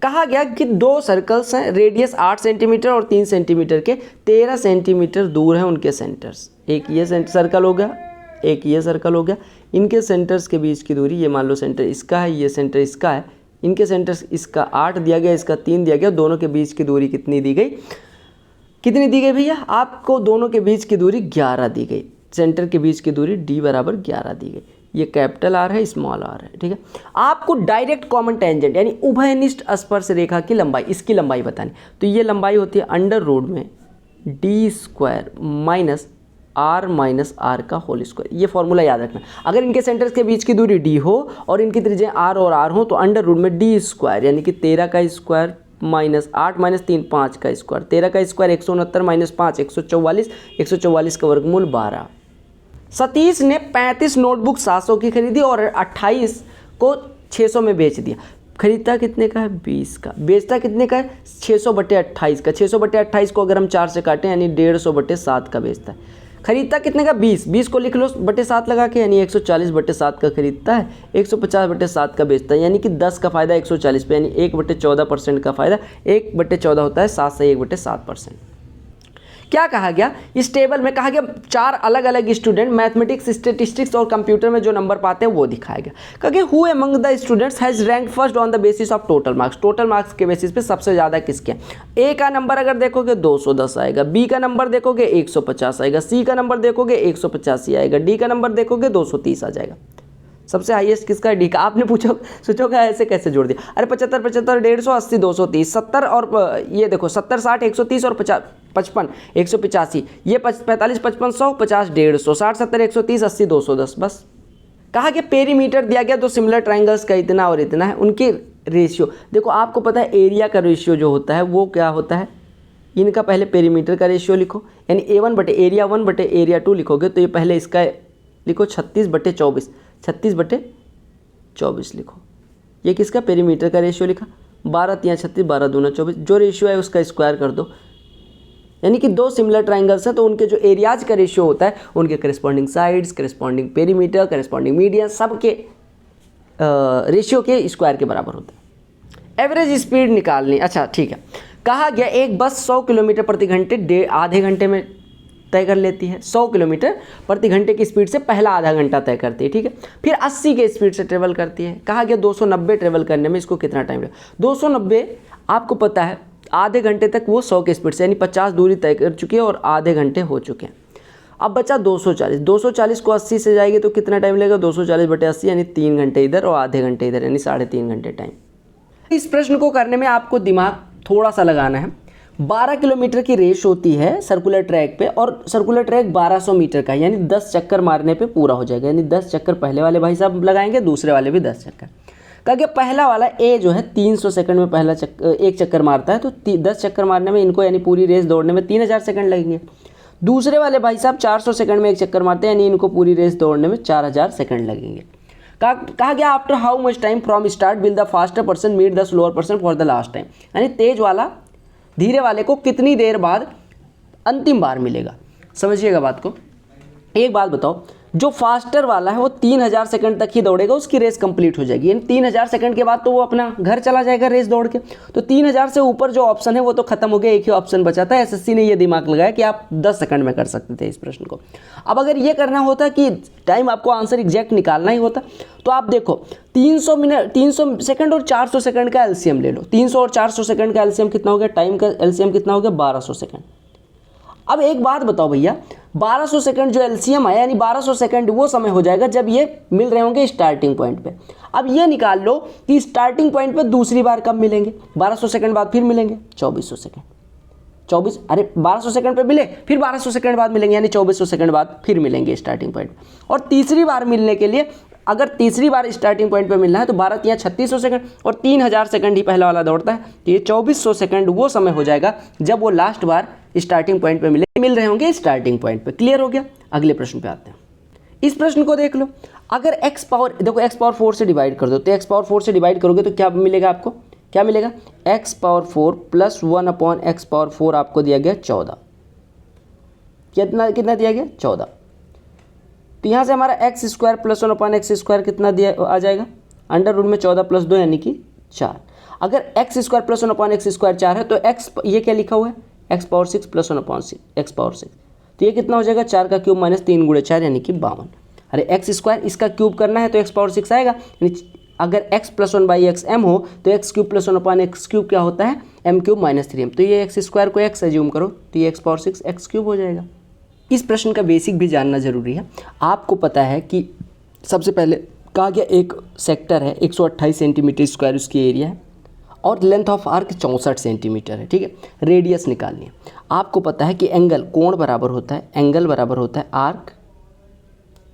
कहा गया कि 2 सर्कल्स हैं, रेडियस 8 सेंटीमीटर और 3 सेंटीमीटर के, 13 सेंटीमीटर दूर हैं उनके सेंटर्स। एक ये सर्कल हो गया, एक ये सर्कल हो गया, इनके सेंटर्स के बीच की दूरी, ये मान लो सेंटर इसका है, ये सेंटर इसका है, इनके सेंटर्स, इसका 8 दिया गया, इसका 3 दिया गया, दोनों के बीच की दूरी कितनी दी गई, कितनी दी गई भैया आपको, दोनों के बीच की दूरी 11 दी गई, सेंटर के बीच की दूरी d बराबर 11 दी गई। ये कैपिटल आर है, स्मॉल आर है, ठीक है। आपको डायरेक्ट कॉमन टेंजेंट यानी उभयनिष्ठ स्पर्श रेखा की लंबाई, इसकी लंबाई बतानी, तो ये लंबाई होती है अंडर रूट में d² माइनस r का होल स्क्वायर। ये फॉर्मूला याद रखना, अगर इनके सेंटर्स के बीच की दूरी d हो और इनकी त्रिज्या r और r हो तो अंडर रूट में d² यानी कि 13 का स्क्वायर माइनस 8 माइनस 3 5 का स्क्वायर, 13 का स्क्वायर 169 माइनस 5 144, 144 का वर्गमूल 12। सतीश ने 35 नोटबुक 700 की खरीदी और 28 को 600 में बेच दिया। खरीदता कितने का है 20 का, बेचता कितने का है 600 बटे 28 का। 600 बटे 28 को अगर हम 4 से काटें यानी 150 बटे 7 का बेचता है। खरीदता कितने का 20 को लिख लो बटे 7 लगा के, यानी 140 बटे 7 का खरीदता है, 150 बटे 7 का बेचता है, यानी कि 10 का फ़ायदा 140 पे, यानी 1 बटे 14% का फ़ायदा 1 बटे 14 होता है, 7 से 1 बटे 7%। क्या कहा गया इस टेबल में, कहा गया 4 अलग अलग स्टूडेंट मैथमेटिक्स, स्टैटिस्टिक्स और कंप्यूटर में जो नंबर पाते हैं वो दिखाया गया। कहा गया who among the students has rank first on the basis of total marks. Total marks के बेसिस पे सबसे ज़्यादा किसके, ए का नंबर अगर देखोगे 210 आएगा, बी का नंबर देखोगे 150 आएगा, सी का नंबर देखोगे 185 आएगा, डी का नंबर देखोगे 230 आ जाएगा। सबसे हाईएस्ट किसका है, डी का। आपने सोचोगे ऐसे कैसे जोड़ दिया, अरे 75 75 150 80 230 70 और ये देखो 70 60 130 और 50 55 185, ये 45 55 100 50 150 60 70 130 80 210 बस। कहा कि पेरीमीटर दिया गया, 2 सिमिलर ट्राइंगल्स का इतना और इतना है, उनके रेशियो देखो। आपको पता है एरिया का रेशियो जो होता है वो क्या होता है, इनका पहले पेरीमीटर का रेशियो लिखो, यानी A1 बटे एरिया 1 बटे एरिया 2 लिखोगे तो ये पहले इसका लिखो 36 बटे 24, 36 बटे 24 लिखो। ये किसका, पेरीमीटर का रेशियो लिखा, 12 3 36, 12 दूना 24, जो रेशियो है उसका स्क्वायर कर दो। यानी कि दो सिमिलर ट्राइंगल्स हैं तो उनके जो एरियाज का रेशियो होता है उनके corresponding sides, corresponding perimeter, corresponding median, सब के रेशियो के स्क्वायर के बराबर होता है। एवरेज स्पीड निकालनी, अच्छा ठीक है। कहा गया एक बस 100 किलोमीटर प्रति घंटे आधे घंटे में तय कर लेती है। 100 किलोमीटर प्रति घंटे की स्पीड से पहला आधा घंटा तय करती है, ठीक है। फिर 80 के स्पीड से ट्रेवल करती है। कहा गया 290 ट्रेवल करने में इसको कितना टाइम लगेगा। 290 आपको पता है आधे घंटे तक वो 100 के स्पीड से यानी 50 दूरी तय कर चुकी है और आधे घंटे हो चुके हैं। अब बचा 240, 240 को 80 से जाएगी तो कितना टाइम लगेगा, 240/80 यानी 3 घंटे इधर और आधे घंटे इधर यानी 3.5 घंटे टाइम। इस प्रश्न को करने में आपको दिमाग थोड़ा सा लगाना है। 12 किलोमीटर की रेस होती है सर्कुलर ट्रैक पे और सर्कुलर ट्रैक 1200 मीटर का यानी 10 चक्कर मारने पे पूरा हो जाएगा। यानी 10 चक्कर पहले वाले भाई साहब लगाएंगे, दूसरे वाले भी 10 चक्कर। कहा कि पहला वाला ए जो है 300 सेकंड में पहला एक चक्कर मारता है तो 10 चक्कर मारने में इनको यानी पूरी रेस दौड़ने में 3000 सेकंड लगेंगे। दूसरे वाले भाई साहब 400 सेकंड में एक चक्कर मारते हैं यानी इनको पूरी रेस दौड़ने में 4000 सेकंड लगेंगे। कहा गया after how much time from start will the faster person meet the slower person for the last time. यानी तेज वाला धीरे वाले को कितनी देर बाद अंतिम बार मिलेगा। समझिएगा बात को। एक बात बताओ, जो फास्टर वाला है वो 3000 सेकंड तक ही दौड़ेगा, उसकी रेस कंप्लीट हो जाएगी। यानी 3000 सेकंड के बाद तो वो अपना घर चला जाएगा रेस दौड़ के। तो 3000 से ऊपर जो ऑप्शन है वो तो खत्म हो गया, एक ही ऑप्शन बचा था। एसएससी ने ये दिमाग लगाया कि आप 10 सेकंड में कर सकते थे इस प्रश्न को। अब अगर ये करना होता कि टाइम आपको आंसर एग्जैक्ट निकालना ही होता तो आप देखो 300 सेकंड और 400 सेकंड का एलसीएम ले लो। 300 और 400 सेकंड का एलसीएम कितना हो गया, टाइम का एलसीएम कितना हो गया, 1200 सेकंड। अब एक बात बताओ भैया, 1200 सेकंड जो एलसीएम आया यानी 1200 सेकंड वो समय हो जाएगा जब ये मिल रहे होंगे स्टार्टिंग पॉइंट पे। अब ये निकाल लो कि स्टार्टिंग पॉइंट पे दूसरी बार कब मिलेंगे, 1200 सेकंड बाद फिर मिलेंगे 2400 सेकंड। 1200 सेकंड पे मिले फिर 1200 सेकंड बाद मिलेंगे यानी 2400 सेकंड बाद फिर मिलेंगे स्टार्टिंग पॉइंट। और तीसरी बार मिलने के लिए अगर तीसरी बार स्टार्टिंग पॉइंट पे मिलना है तो 12 3 3600 सेकंड और 3000 सेकंड ही पहला वाला दौड़ता है तो ये 2400 सेकंड वो समय हो जाएगा जब वो लास्ट बार स्टार्टिंग पॉइंट पे मिल रहे होंगे स्टार्टिंग पॉइंट पे। क्लियर हो गया। अगले प्रश्न पे आते हैं। इस प्रश्न को देख लो। अगर x पावर 4 से डिवाइड कर दो तो x पावर 4 से डिवाइड करोगे तो क्या मिलेगा आपको, क्या मिलेगा, x power 4 plus 1/x power 4 आपको दिया गया 14। कितना दिया गया 14। तो यहाँ से हमारा x square plus 1/x square कितना दिया आ जाएगा, अंडर रूट में 14 प्लस 2 यानी कि 4। अगर x square plus 1/x square 4 है तो एक्स ये क्या लिखा हुआ है, x power 6 plus 1/x power 6। तो ये कितना हो जाएगा, 4 का क्यूब माइनस 3 × 4 यानी कि 52। अरे एक्स स्क्वायर इसका क्यूब करना है तो एक्स पावर 6 आएगा। अगर x प्लस 1/x m हो तो x cube plus 1/x cube क्या होता है, m क्यूब माइनस 3m। तो ये एक्स स्क्वायर को x एज्यूम करो तो ये x पावर 6 x क्यूब हो जाएगा। इस प्रश्न का बेसिक भी जानना जरूरी है। आपको पता है कि सबसे पहले कहा गया एक सेक्टर है 128 सेंटीमीटर स्क्वायर उसकी एरिया है और लेंथ ऑफ आर्क 64 सेंटीमीटर है, ठीक है। रेडियस निकालनी है। आपको पता है कि एंगल कोण बराबर होता है, एंगल बराबर होता है arc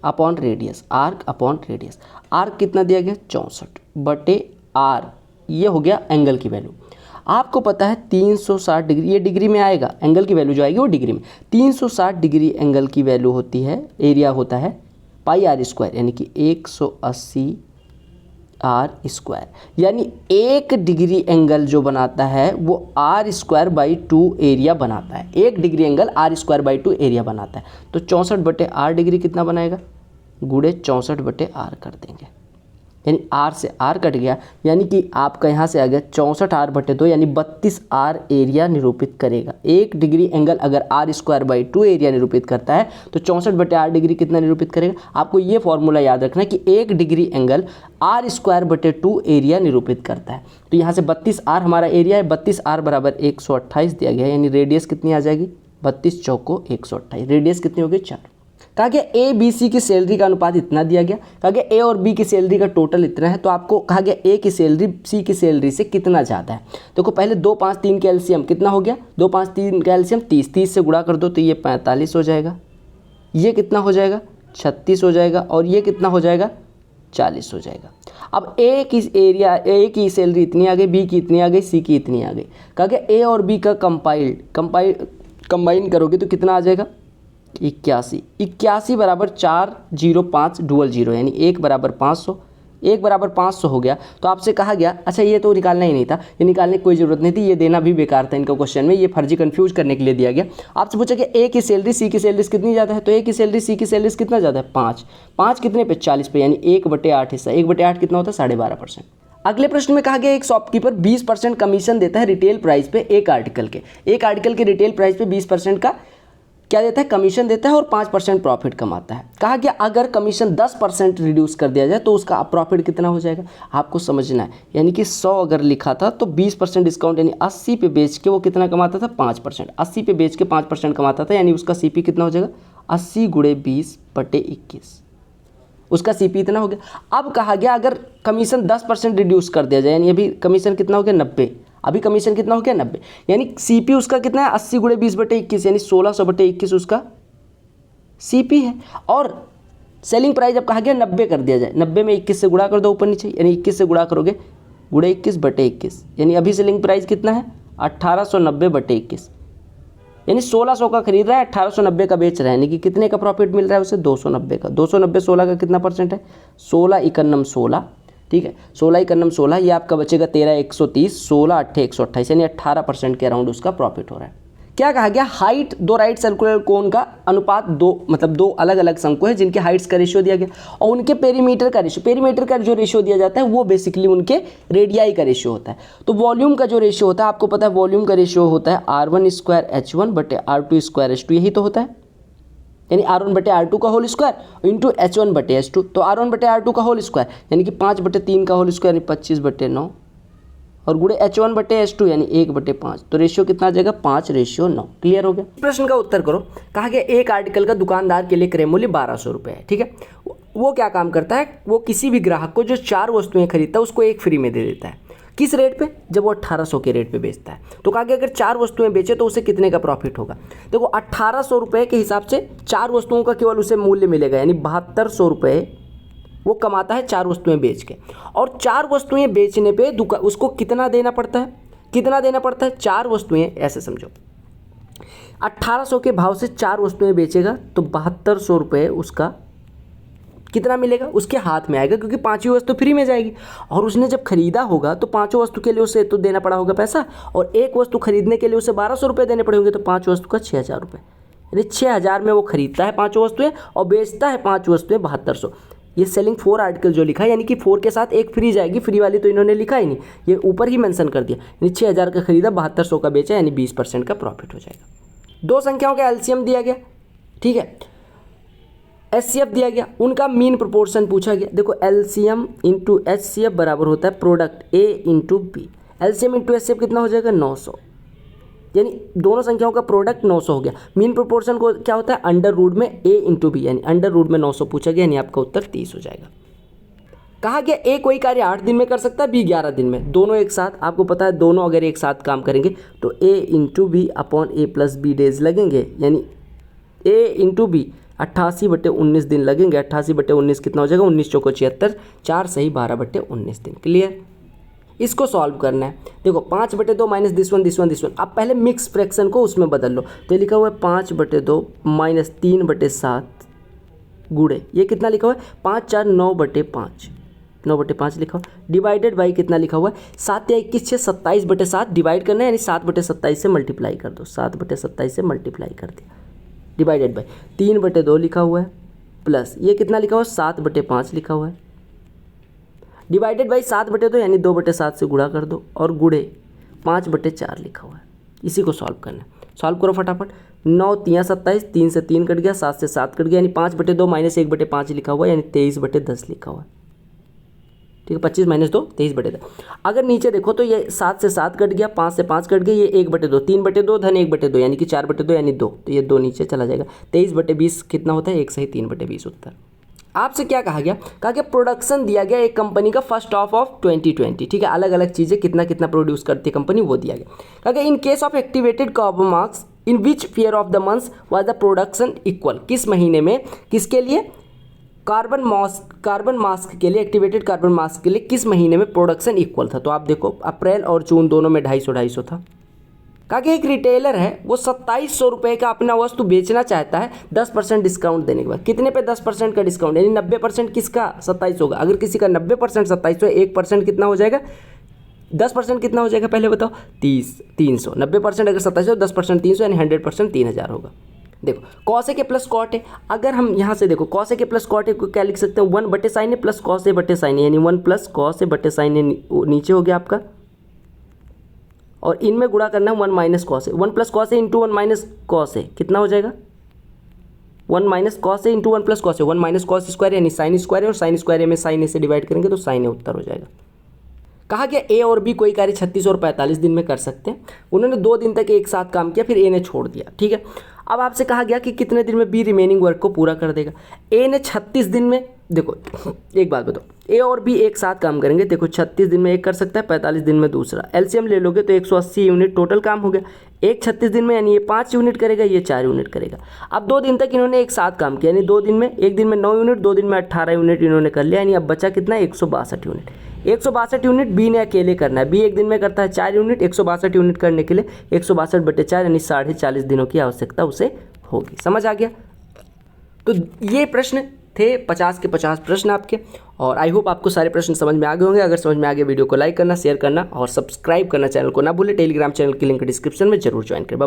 upon radius, arc upon radius. Arc कितना दिया गया 64/r, ये हो गया एंगल की वैल्यू। आपको पता है 360 डिग्री, ये डिग्री में आएगा, एंगल की वैल्यू जो आएगी वो डिग्री में। 360 डिग्री एंगल की वैल्यू होती है, एरिया होता है πr² यानी कि 180 r स्क्वायर। यानी 1 डिग्री एंगल जो बनाता है वो r²/2 एरिया बनाता है। 1 डिग्री एंगल r²/2 एरिया बनाता है। तो 64/r डिग्री कितना बनाएगा, गुणे 64/r कर देंगे यानी r से r कट गया यानी कि आपका यहाँ से आ गया 64r/2 यानी 32r एरिया निरूपित करेगा। 1 डिग्री एंगल अगर r²/2 एरिया निरूपित करता है तो 64/r डिग्री कितना निरूपित करेगा। आपको ये फॉर्मूला याद रखना है कि 1 डिग्री एंगल r²/2 एरिया निरूपित करता है। तो यहाँ से 32r हमारा एरिया है, 32r बराबर 128 दिया गया यानी रेडियस कितनी आ जाएगी, 32 चौको 128, रेडियस कितनी होगी 4। कहा गया ए बी सी की सैलरी का अनुपात इतना दिया गया। कहा गया ए और बी की सैलरी का टोटल इतना है तो आपको कहा गया ए की सैलरी सी की सैलरी से कितना ज़्यादा है। देखो पहले 2 5 3 का एलसीएम कितना हो गया, 2 5 3 का एलसीएम 30, 30 से गुणा कर दो तो ये 45 हो जाएगा, ये कितना हो जाएगा 36 हो जाएगा और ये कितना हो जाएगा 40 हो जाएगा। अब ए की एरिया, ए की सैलरी इतनी आ गई, बी की इतनी आ गई, सी की इतनी आ गई। कहा गया ए और बी का कंबाइन करोगे तो कितना आ जाएगा 81 बराबर 405 डुअल 0 यानी 1 बराबर 500 1 बराबर 500 हो गया, तो आपसे कहा गया, अच्छा ये तो निकालना ही नहीं था, ये निकालने की कोई ज़रूरत नहीं थी, ये देना भी बेकार था इनका क्वेश्चन में, ये फर्जी कंफ्यूज करने के लिए दिया गया। आपसे पूछा कि ए की सैलरी सी की सैलरी कितनी ज़्यादा है, तो ए की सैलरी सी की सैलरी कितना ज़्यादा है 5, 5 कितने पे 40 पे, यानी 1/8 हिस्सा, 1/8 कितना होता है 12.5%। अगले प्रश्न में कहा गया एक शॉपकीपर 20% कमीशन देता है रिटेल प्राइस पे एक आर्टिकल के रिटेल प्राइस पे 20% का क्या देता है, कमीशन देता है और 5% प्रॉफिट कमाता है। कहा गया अगर कमीशन 10% रिड्यूस कर दिया जाए तो उसका प्रॉफिट कितना हो जाएगा, आपको समझना है। यानी कि 100 अगर लिखा था तो 20% डिस्काउंट यानी 80 पे बेच के वो कितना कमाता था 5%, 80 पे बेच के 5% कमाता था, यानी उसका सीपी कितना हो जाएगा 80 × 20/21, उसका सीपी इतना हो गया। अब कहा गया अगर कमीशन 10% रिड्यूस कर दिया जाए, यानी अभी कमीशन कितना हो गया 90, अभी कमीशन कितना हो गया 90, यानी सीपी उसका कितना है 80 × 20/21, यानी 1600/21 उसका सीपी है। और सेलिंग प्राइस अब कहा गया 90 कर दिया जाए, 90 में 21 से गुणा कर दो ऊपर नीचे, यानी 21 से गुणा करोगे × 21/21, यानी अभी सेलिंग प्राइस कितना है 1890/21, यानी 1600 का खरीद रहा है 1890 का बेच रहा है, यानी कि कितने का प्रॉफिट मिल रहा है उसे 290 का। 290 16 का कितना परसेंट है 16 × 16, ठीक है 16 × 16, ये आपका बचेगा 13 130, 16 8 128, यानी 18% के अराउंड उसका प्रॉफिट हो रहा है। क्या कहा गया हाइट दो राइट सर्कुलर कोन का अनुपात दो अलग अलग शंकु है जिनके हाइट्स का रेशियो दिया गया और उनके पेरीमीटर का जो रेशियो दिया जाता है वो बेसिकली उनके रेडियाई का रेशियो होता है। तो वॉल्यूम का जो रेशियो होता है आपको पता है, वॉल्यूम का रेशियो होता है R1² H1/R2² H2, यही तो होता है, यानी R1/R2 का होल स्क्वायर इंटू H1/H2, तो R1/R2 का होल स्क्वायर यानी कि 5/3 का होल स्क्वायर यानी 25/9 और गुणे H1/H2 यानी 1/5, तो रेशियो कितना आ जाएगा 5:9। क्लियर हो गया। प्रश्न का उत्तर करो। कहा गया एक आर्टिकल का दुकानदार के लिए क्रय मूल्य 1200 रुपये है, ठीक है। वो क्या काम करता है, वो किसी भी ग्राहक को जो 4 वस्तुएं खरीदता है उसको एक फ्री में दे देता है। किस रेट पे, जब वो 1800 के रेट पे बेचता है। तो कहा गया अगर 4 वस्तुएं बेचे तो उसे कितने का प्रॉफिट होगा। देखो 1800 रुपये के हिसाब से 4 वस्तुओं का केवल उसे मूल्य मिलेगा, यानी 7200 रुपये वो कमाता है 4 वस्तुएं बेच के। और 4 वस्तुएं बेचने पे उसको कितना देना पड़ता है 4 वस्तुएं, ऐसे समझो 1800 के भाव से 4 वस्तुएं बेचेगा तो 7200 रुपये उसका कितना मिलेगा, उसके हाथ में आएगा, क्योंकि 5वीं वस्तु फ्री में जाएगी। और उसने जब खरीदा होगा तो 5 वस्तु के लिए उसे तो देना पड़ा होगा पैसा, और एक वस्तु खरीदने के लिए उसे 1200 रुपये देने पड़े होंगे, तो 5 वस्तु का 6000 रुपये, यानी 6000 में वो खरीदता है 5 वस्तुएं और बेचता है 5 वस्तुएं 7200। ये सेलिंग 4 आर्टिकल जो लिखा है, यानी कि 4 के साथ एक फ्री जाएगी, फ्री वाली तो इन्होंने लिखा ही नहीं, ये ऊपर ही मेंशन कर दिया, यानी 6000 का खरीदा 7200 का बेचा, यानी 20% का प्रॉफिट हो जाएगा। 2 संख्याओं का एलसीएम दिया गया, ठीक है, एचसीएफ दिया गया, उनका मीन प्रोपोर्शन पूछा गया। देखो एलसीएम इंटू एचसीएफ बराबर होता है product A into B. LCM into HCF कितना हो जाएगा 900, यानी दोनों संख्याओं का प्रोडक्ट 900 हो गया। मीन प्रोपोर्शन को क्या होता है अंडर रूट में ए इंटू बी, यानी अंडर रूट में 900 पूछा गया, यानी आपका उत्तर 30 हो जाएगा। कहा गया ए कोई कार्य 8 दिन में कर सकता है, बी 11 दिन में, दोनों एक साथ। आपको पता है दोनों अगर एक साथ काम करेंगे तो A into B upon A plus B days लगेंगे, यानी ए इंटू बी 88/19 दिन लगेंगे। 88/19 कितना हो जाएगा 19 चौको 76, 4 सही 12/19 दिन। क्लियर। इसको सॉल्व करना है। देखो 5/2 माइनस दिस वन। अब पहले मिक्स फ्रैक्शन को उसमें बदल लो, तो लिखा हुआ है 5/2 माइनस 3/7 गुणे ये कितना लिखा हुआ है 5 4 9/5, 9/5 लिखा हुआ, डिवाइडेड बाई कितना लिखा हुआ है 7 या 21 6 27/7 डिवाइड करना है, यानी 7/27 से मल्टीप्लाई कर दो, 7/27 से मल्टीप्लाई कर दिया, डिवाइडेड बाई 3/2 लिखा हुआ है, प्लस ये कितना लिखा हुआ है 7/5 लिखा हुआ है, डिवाइडेड बाई 7/2 यानी 2/7 से गुणा कर दो, और गुणे 5/4 लिखा हुआ है। इसी को सॉल्व करना है, सॉल्व करो फटाफट। 9 3 27, 3 से 3 कट गया, 7 से 7 कट गया, यानी 5/2 माइनस 1/5 लिखा हुआ है, यानी 23/10 लिखा हुआ है, ठीक है। 25 माइनस 2 23/10। अगर नीचे देखो तो ये 7 से 7 कट गया, 5 से 5 कट गया, ये 1/2 3/2 धन 1/2 यानी कि 4/2 यानी 2, तो ये 2 नीचे चला जाएगा। 23/20 कितना होता है 1 सही 3/20 उत्तर। आपसे क्या कहा गया, कहा कि प्रोडक्शन दिया गया एक कंपनी का फर्स्ट हाफ ऑफ 2020, ठीक है। अलग अलग चीज़ें कितना कितना प्रोड्यूस करती है कंपनी वो दिया गया। कहा कि in case of activated carbon marks in which fair of the months was the production equal. किस महीने में किसके लिए कार्बन मास्क के लिए, एक्टिवेटेड कार्बन मास्क के लिए किस महीने में प्रोडक्शन इक्वल था। तो आप देखो अप्रैल और जून दोनों में 250 था। कहा कि एक रिटेलर है वो 2700 रुपये का अपना वस्तु बेचना चाहता है 10% डिस्काउंट देने के बाद। कितने पे 10% का डिस्काउंट, यानी 90% किसका 2700 होगा। अगर किसी का 90% 2700 है, 1% कितना हो जाएगा, 10% कितना हो जाएगा पहले बताओ, 300। 90% अगर 2700, 10% 300, यानी 100% 3000 होगा। देखो कॉस ए के प्लस कॉट ए, अगर हम यहाँ से देखो कॉस ए के प्लस कॉट ए को क्या लिख सकते हैं, 1 बटे sign A plus cos A बटे साइन ए, यानी 1 प्लस कॉस ए बटे साइन ए नीचे हो गया आपका, और इनमें गुणा करना है 1 minus cos A, 1 plus cos A into 1 minus cos A कितना हो जाएगा, 1 minus cos A into 1 plus cos A, 1 minus cos square यानी साइन स्क्वायर है, और साइन स्क्वायर में साइन ए से डिवाइड करेंगे तो साइन ए उत्तर हो जाएगा। कहा गया ए और बी कोई कार्य 36 और 45 दिन में कर सकते हैं। उन्होंने 2 दिन तक एक साथ काम किया, फिर ए ने छोड़ दिया, ठीक है। अब आपसे कहा गया कि कितने दिन में बी रिमेनिंग वर्क को पूरा कर देगा। ए ने 36 दिन में, देखो एक बात बताओ, ए और बी एक साथ काम करेंगे, देखो 36 दिन में एक कर सकता है, 45 दिन में दूसरा, एलसीएम ले लोगे तो 180 यूनिट टोटल काम हो गया। एक 36 दिन में, यानी ये 5 यूनिट करेगा, ये 4 यूनिट करेगा। अब 2 दिन तक इन्होंने एक साथ काम किया, यानी 2 दिन में, एक दिन में 9 यूनिट, 2 दिन में 18 यूनिट इन्होंने कर लिया, यानी अब बचा कितना, 162 यूनिट। 162 यूनिट बी ने अकेले करना है। बी एक दिन में करता है 4 यूनिट, 162 यूनिट करने के लिए 162 बटे 4 यानी 40.5 दिनों की आवश्यकता उसे होगी। समझ आ गया। तो ये प्रश्न थे 50 के 50 प्रश्न आपके, और आई होप आपको सारे प्रश्न समझ में आ गए होंगे। अगर समझ में आ गए वीडियो को लाइक करना, शेयर करना और सब्सक्राइब करना चैनल को ना भूलें। टेलीग्राम चैनल की लिंक डिस्क्रिप्शन में जरूर ज्वाइन करें।